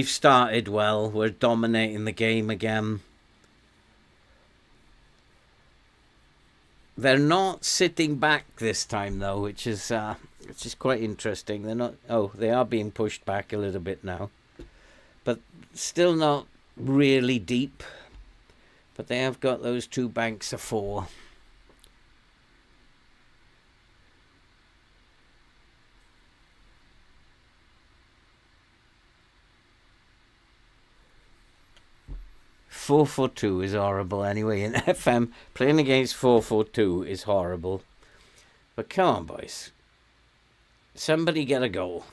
S1: started well. We're dominating the game again. They're not sitting back this time though, which is quite interesting. They're not. Oh, they are being pushed back a little bit now, but still not really deep, but they have got those 2 banks of 4. "4-4-2 is horrible anyway. In FM, playing against 4-4-2 is horrible. But come on, boys. Somebody get a goal.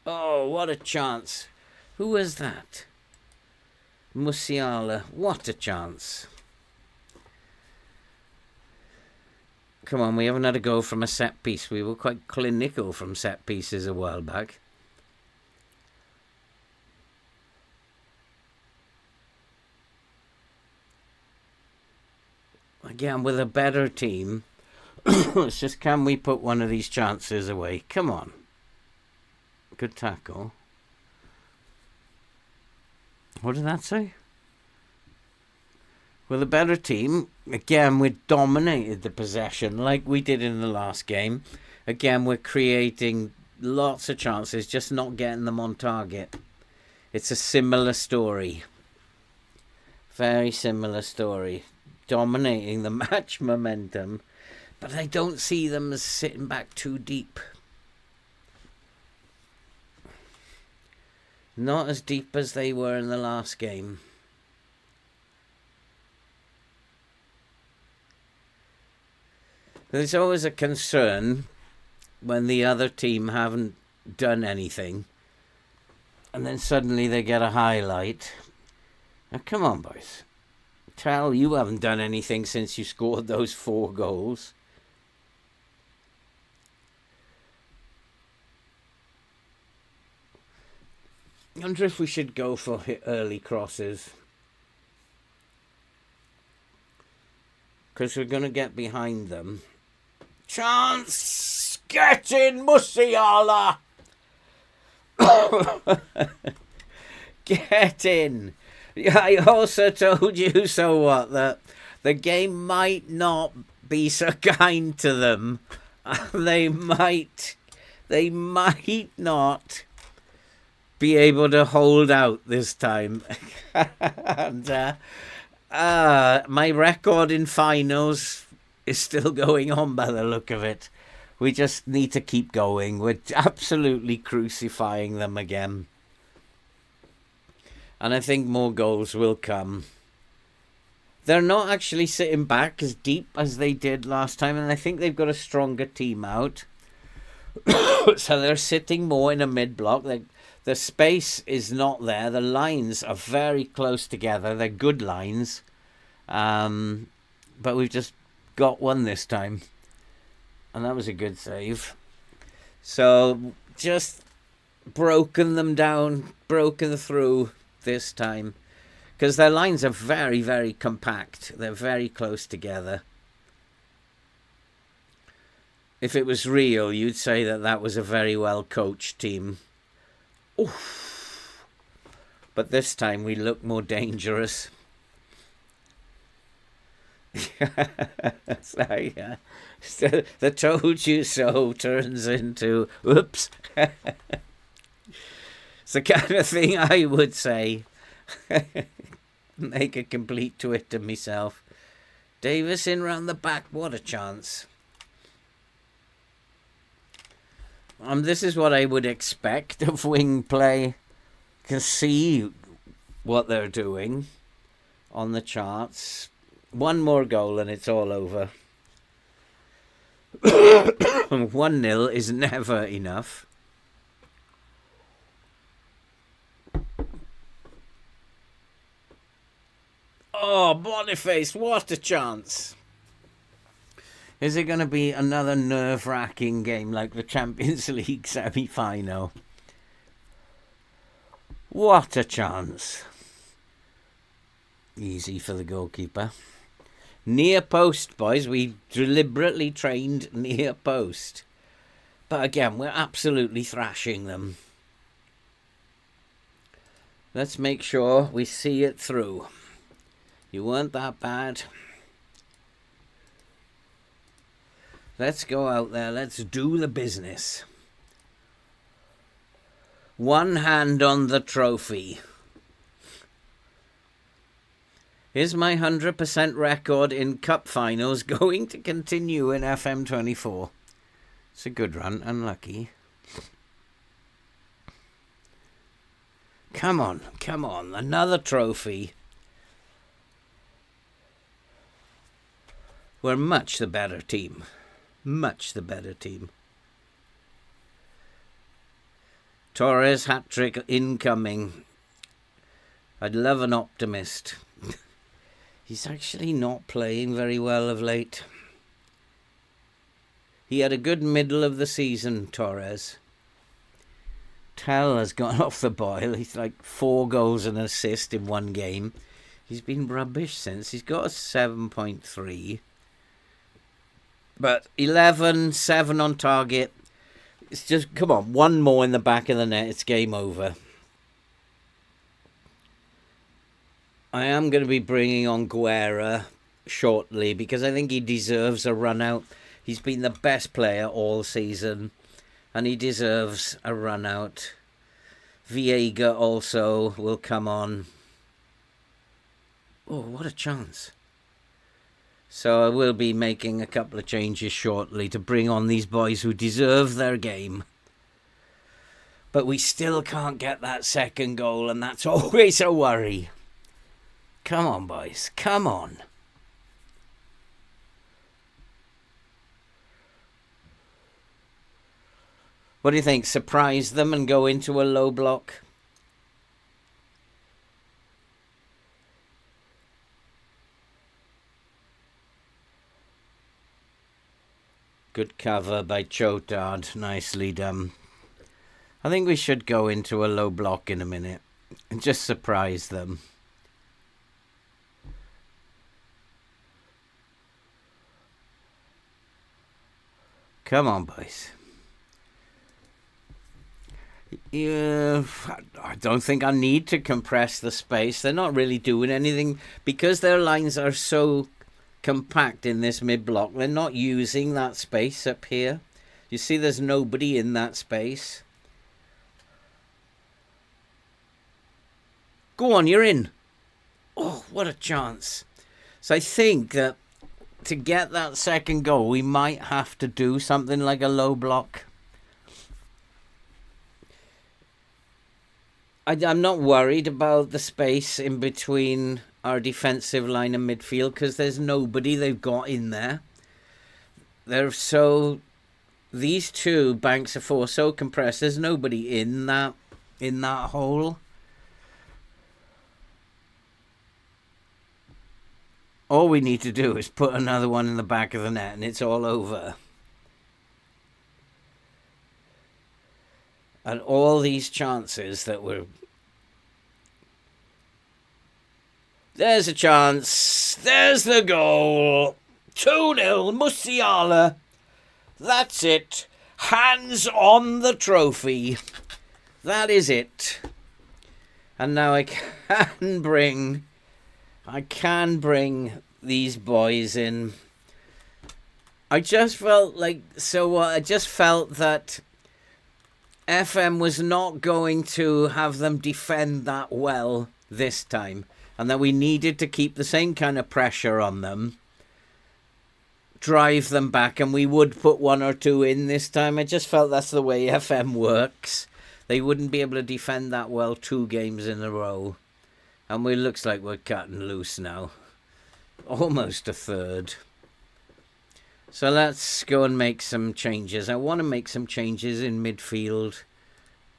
S1: Oh, what a chance. Who was that? Musiala. What a chance. Come on, we haven't had a go from a set piece. We were quite clinical from set pieces a while back. Again, with a better team, it's just, can we put one of these chances away? Come on. Good tackle. What did that say? With a better team, again, we dominated the possession like we did in the last game. Again, we're creating lots of chances, just not getting them on target. It's a similar story. Very similar story. Dominating the match momentum, but I don't see them as sitting back too deep. Not as deep as they were in the last game. There's always a concern when the other team haven't done anything and then suddenly they get a highlight. Now, come on, boys. Tal, you haven't done anything since you scored those 4 goals. I wonder if we should go for early crosses. Because we're going to get behind them. Chance! Get in, Musiala! Get in! I also told you, so what, that the game might not be so kind to them. They might not be able to hold out this time. And my record in finals is still going on by the look of it. We just need to keep going. We're absolutely crucifying them again. And I think more goals will come. They're not actually sitting back as deep as they did last time, and I think they've got a stronger team out. So they're sitting more in a mid-block. The space is not there. The lines are very close together. They're good lines. But we've just got one this time. And that was a good save. So just broken them down, broken through this time, because their lines are very, very compact. They're very close together. If it was real, you'd say that that was a very well coached team. Oof. But this time we look more dangerous. So the told you so turns into oops. It's the kind of thing I would say. Make a complete twit of myself. Davis in round the back. What a chance. This is what I would expect of wing play. Can see what they're doing on the charts. One more goal and it's all over. 1-0 is never enough. Oh, Boniface, what a chance. Is it going to be another nerve-wracking game like the Champions League semi-final? What a chance. Easy for the goalkeeper. Near post, boys. We deliberately trained near post. But again, we're absolutely thrashing them. Let's make sure we see it through. You weren't that bad. Let's go out there. Let's do the business. One hand on the trophy. Is my 100% record in cup finals going to continue in FM24? It's a good run, unlucky. Come on, another trophy. We're much the better team. Much the better team. Torres hat-trick incoming. I'd love an optimist. He's actually not playing very well of late. He had a good middle of the season, Torres. Tell has gone off the boil. He's like 4 goals and an assist in one game. He's been rubbish since. He's got a 7.3. But 11, 7 on target. It's just, come on, one more in the back of the net. It's game over. I am going to be bringing on Guerra shortly because I think he deserves a run out. He's been the best player all season and he deserves a run out. Viega also will come on. Oh, what a chance. So I will be making a couple of changes shortly to bring on these boys who deserve their game. But we still can't get that second goal and that's always a worry. Come on, boys. Come on. What do you think? Surprise them and go into a low block? Good cover by Chotard. Nicely done. I think we should go into a low block in a minute and just surprise them. Come on, boys. Yeah, I don't think I need to compress the space. They're not really doing anything because their lines are so compact in this mid-block. They're not using that space up here. You see there's nobody in that space. Go on, you're in. Oh, what a chance. So I think that to get that second goal, we might have to do something like a low block. I'm not worried about the space in between our defensive line and midfield because there's nobody they've got in there. These two banks of 4 so compressed. There's nobody in that hole. All we need to do is put another one in the back of the net and it's all over. And all these chances that were... There's a chance. There's the goal. 2-0, Musiala. That's it. Hands on the trophy. That is it. And now I can bring these boys in. I just felt that FM was not going to have them defend that well this time, and that we needed to keep the same kind of pressure on them, drive them back, and we would put 1 or 2 in this time. I just felt that's the way FM works. They wouldn't be able to defend that well 2 games in a row. And it looks like we're cutting loose now. Almost a third. So let's go and make some changes. I want to make some changes in midfield.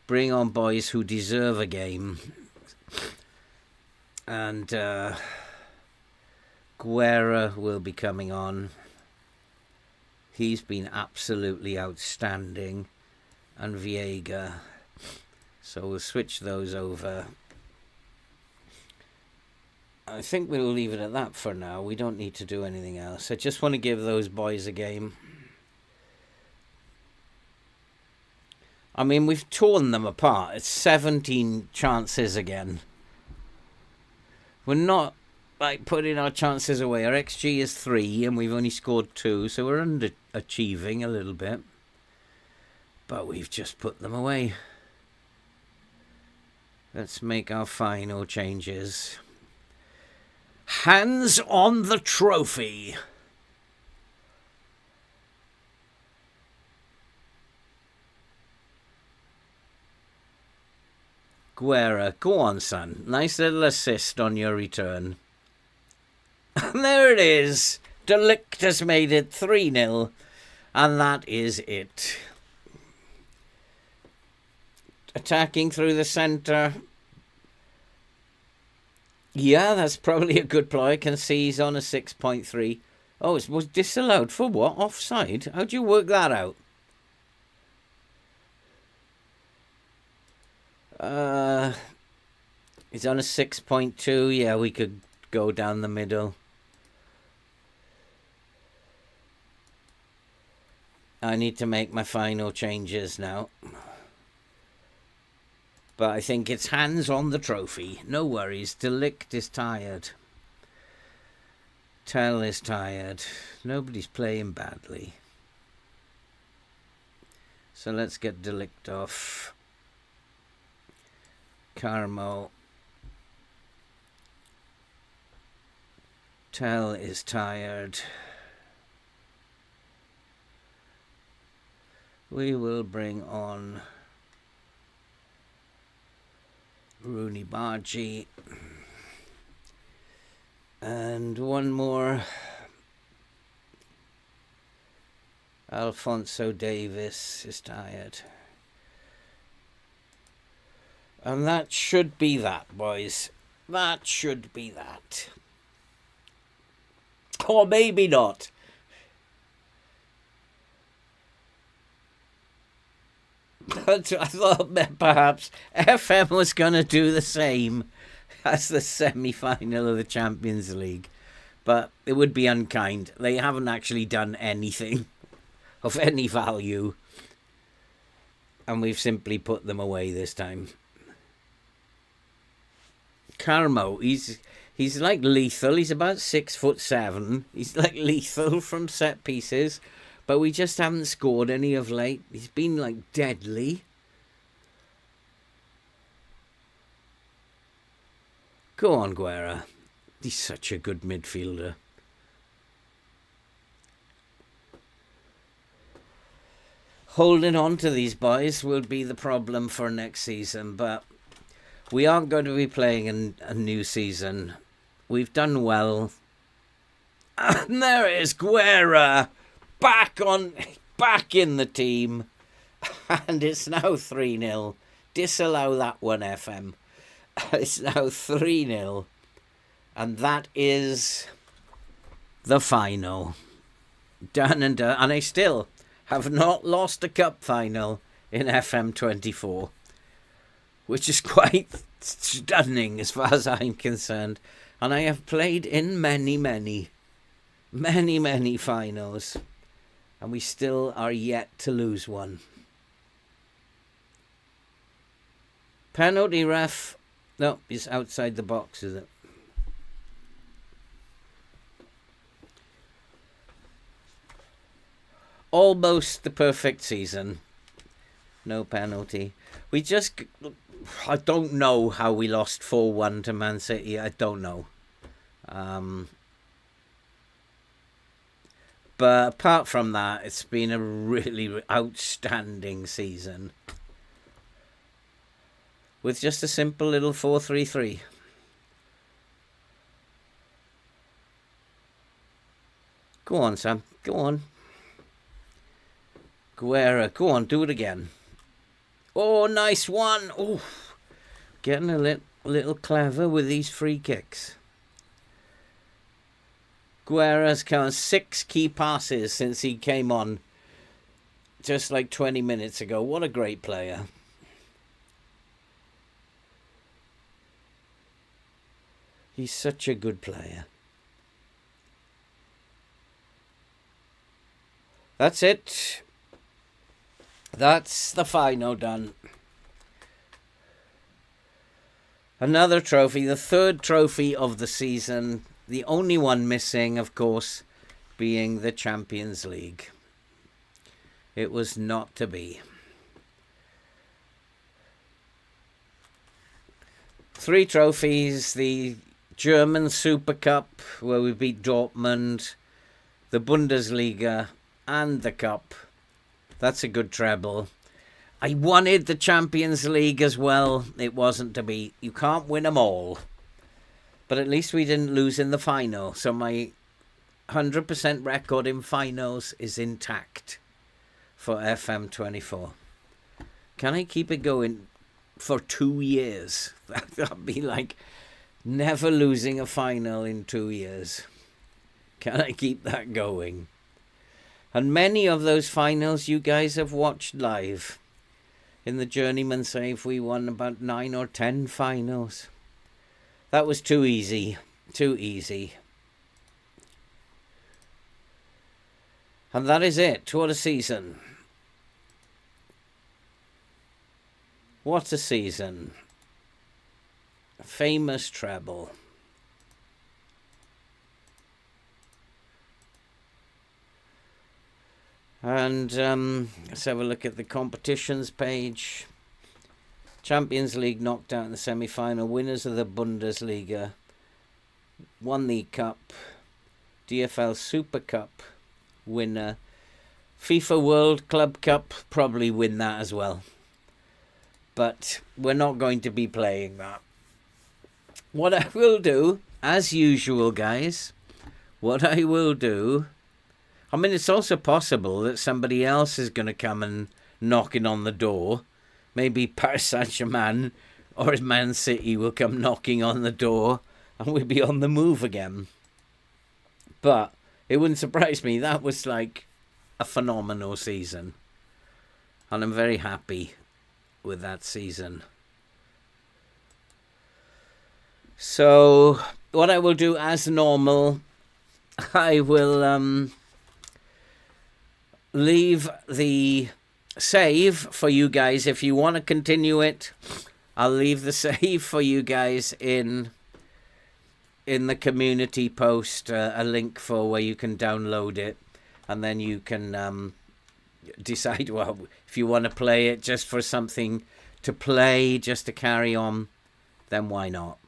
S1: Bring on boys who deserve a game. And Guerra will be coming on. He's been absolutely outstanding. And Viega. So we'll switch those over. I think we'll leave it at that for now. We don't need to do anything else. I just want to give those boys a game. I mean, we've torn them apart. It's 17 chances again. We're not like putting our chances away. Our XG is 3 and we've only scored 2, so we're underachieving a little bit. But we've just put them away. Let's make our final changes. Hands on the trophy. Guerra, go on, son. Nice little assist on your return. And there it is. De Ligt has made it 3-0. And that is it. Attacking through the centre. Yeah, that's probably a good play. I can see he's on a 6.3. Oh, it was disallowed for what? Offside? How do you work that out? He's on a 6.2. Yeah, we could go down the middle. I need to make my final changes now. But I think it's hands on the trophy. No worries. De Ligt is tired. Tell is tired. Nobody's playing badly. So let's get De Ligt off. Carmo. Tell is tired. We will bring on Rooney Bargy. And one more. Alphonso Davis is tired. And that should be that, boys. That should be that. Or maybe not. But I thought that perhaps FM was going to do the same as the semi-final of the Champions League. But it would be unkind. They haven't actually done anything of any value. And we've simply put them away this time. Carmo, he's like lethal. He's about 6'7". He's like lethal from set pieces. But we just haven't scored any of late. He's been like deadly. Go on, Guerra. He's such a good midfielder. Holding on to these boys will be the problem for next season. But we aren't going to be playing in a new season. We've done well. And there it is, Guerra. Back in the team. And it's now 3-0. Disallow that one, FM. It's now 3-0. And that is the final. Done and done. And I still have not lost a cup final in FM24. Which is quite stunning as far as I'm concerned. And I have played in many finals. And we still are yet to lose one. Penalty, ref. No, it's outside the box, is it? Almost the perfect season. No penalty. I don't know how we lost 4-1 to Man City. I don't know. But apart from that, it's been a really outstanding season. With just a simple little 4-3-3. Go on, Sam. Go on. Guerra, go on, do it again. Oh, nice one. Oh, getting a little clever with these free kicks. Guerra's count 6 key passes since he came on just like 20 minutes ago. What a great player. He's such a good player. That's it. That's the final done. Another trophy, the third trophy of the season. The only one missing, of course, being the Champions League. It was not to be. 3 trophies. The German Super Cup, where we beat Dortmund, the Bundesliga, and the Cup. That's a good treble. I wanted the Champions League as well. It wasn't to be. You can't win them all. But at least we didn't lose in the final. So my 100% record in finals is intact for FM24. Can I keep it going for 2 years? That'd be like never losing a final in 2 years. Can I keep that going? And many of those finals you guys have watched live. In the Journeyman Save, we won about 9 or 10 finals. That was too easy. Too easy. And that is it. What a season. What a season. A famous treble. And let's have a look at the competitions page. Champions League knocked out in the semi-final. Winners of the Bundesliga. Won the Cup. DFL Super Cup winner. FIFA World Club Cup, probably win that as well. But we're not going to be playing that. What I will do, as usual, guys, what I will do... I mean, it's also possible that somebody else is going to come and knocking on the door. Maybe Paris Saint-Germain or Man City will come knocking on the door and we'll be on the move again. But it wouldn't surprise me. That was like a phenomenal season. And I'm very happy with that season. So what I will do as normal, I will... leave the save for you guys. If you want to continue it, I'll leave the save for you guys in the community post, a link for where you can download it, and then you can decide, well, if you want to play it just for something to play, just to carry on, then why not?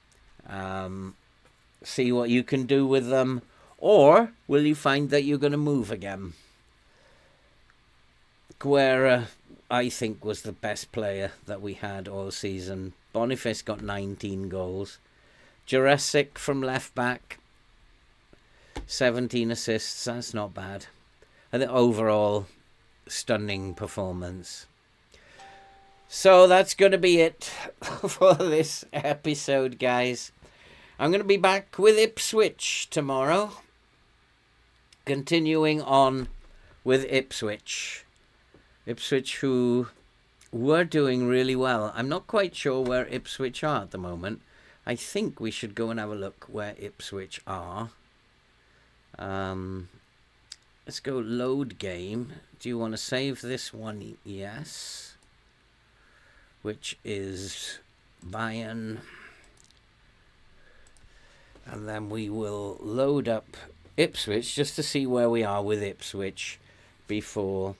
S1: See what you can do with them, or will you find that you're going to move again? Guerra, I think, was the best player that we had all season. Boniface got 19 goals. Jurassic from left back, 17 assists. That's not bad. And the overall stunning performance. So that's going to be it for this episode, guys. I'm going to be back with Ipswich tomorrow. Continuing on with Ipswich. Ipswich, who were doing really well. I'm not quite sure where Ipswich are at the moment. I think we should go and have a look where Ipswich are. Let's go load game. Do you want to save this one? Yes. Which is Bayern. And then we will load up Ipswich just to see where we are with Ipswich before...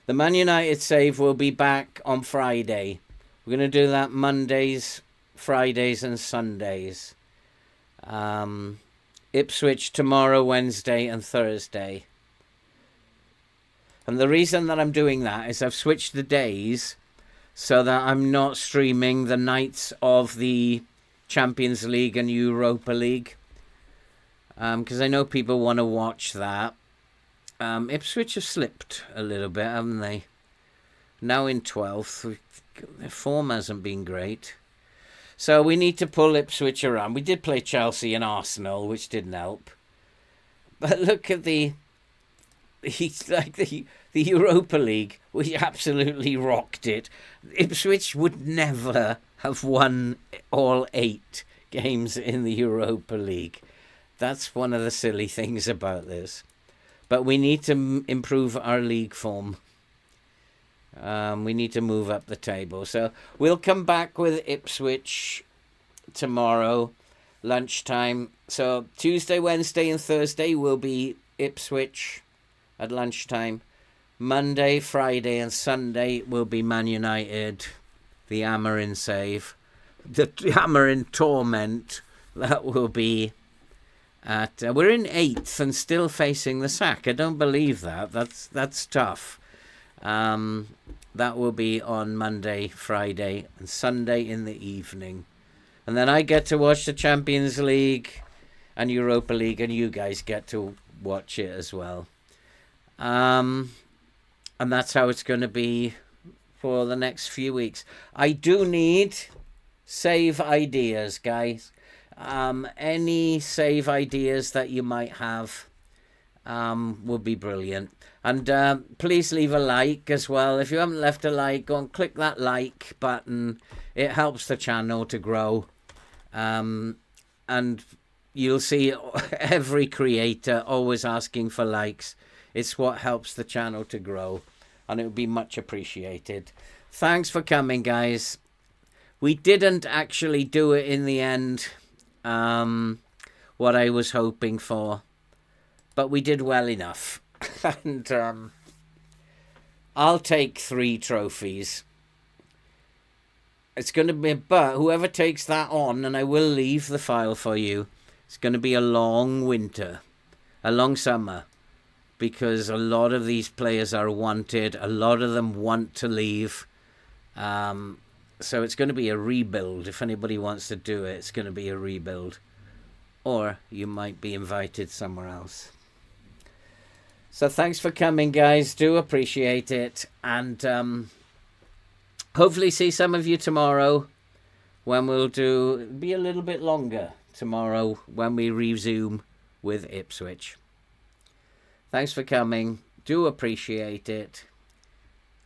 S1: The Man United save will be back on Friday. We're going to do that Mondays, Fridays and Sundays. Ipswich tomorrow, Wednesday and Thursday. And the reason that I'm doing that is I've switched the days so that I'm not streaming the nights of the Champions League and Europa League. Because I know people want to watch that. Ipswich have slipped a little bit, haven't they? Now in 12th. Their form hasn't been great. So we need to pull Ipswich around. We did play Chelsea and Arsenal, which didn't help. But look at the Europa League. We absolutely rocked it. Ipswich would never have won all 8 games in the Europa League. That's one of the silly things about this. But we need to improve our league form. We need to move up the table. So we'll come back with Ipswich tomorrow, lunchtime. So Tuesday, Wednesday and Thursday will be Ipswich at lunchtime. Monday, Friday and Sunday will be Man United, the Amarin save, the Amarin torment that will be at... we're in 8th and still facing the sack. I don't believe that. That's tough. That will be on Monday, Friday, and Sunday in the evening. And then I get to watch the Champions League and Europa League, and you guys get to watch it as well. And that's how it's going to be for the next few weeks. I do need save ideas, guys. Any save ideas that you might have would be brilliant. And please leave a like as well. If you haven't left a like, go and click that like button. It helps the channel to grow. And you'll see every creator always asking for likes. It's what helps the channel to grow. And it would be much appreciated. Thanks for coming, guys. We didn't actually do it in the end, what I was hoping for. But we did well enough. And I'll take 3 trophies. It's going to be, but whoever takes that on, and I will leave the file for you, it's going to be a long winter, a long summer, because a lot of these players are wanted. A lot of them want to leave. So it's going to be a rebuild. If anybody wants to do it, it's going to be a rebuild. Or you might be invited somewhere else. So thanks for coming, guys. Do appreciate it. And hopefully see some of you tomorrow when we'll be a little bit longer tomorrow when we resume with Ipswich. Thanks for coming. Do appreciate it.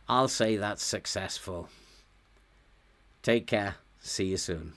S1: I'll say that's successful. Take care. See you soon.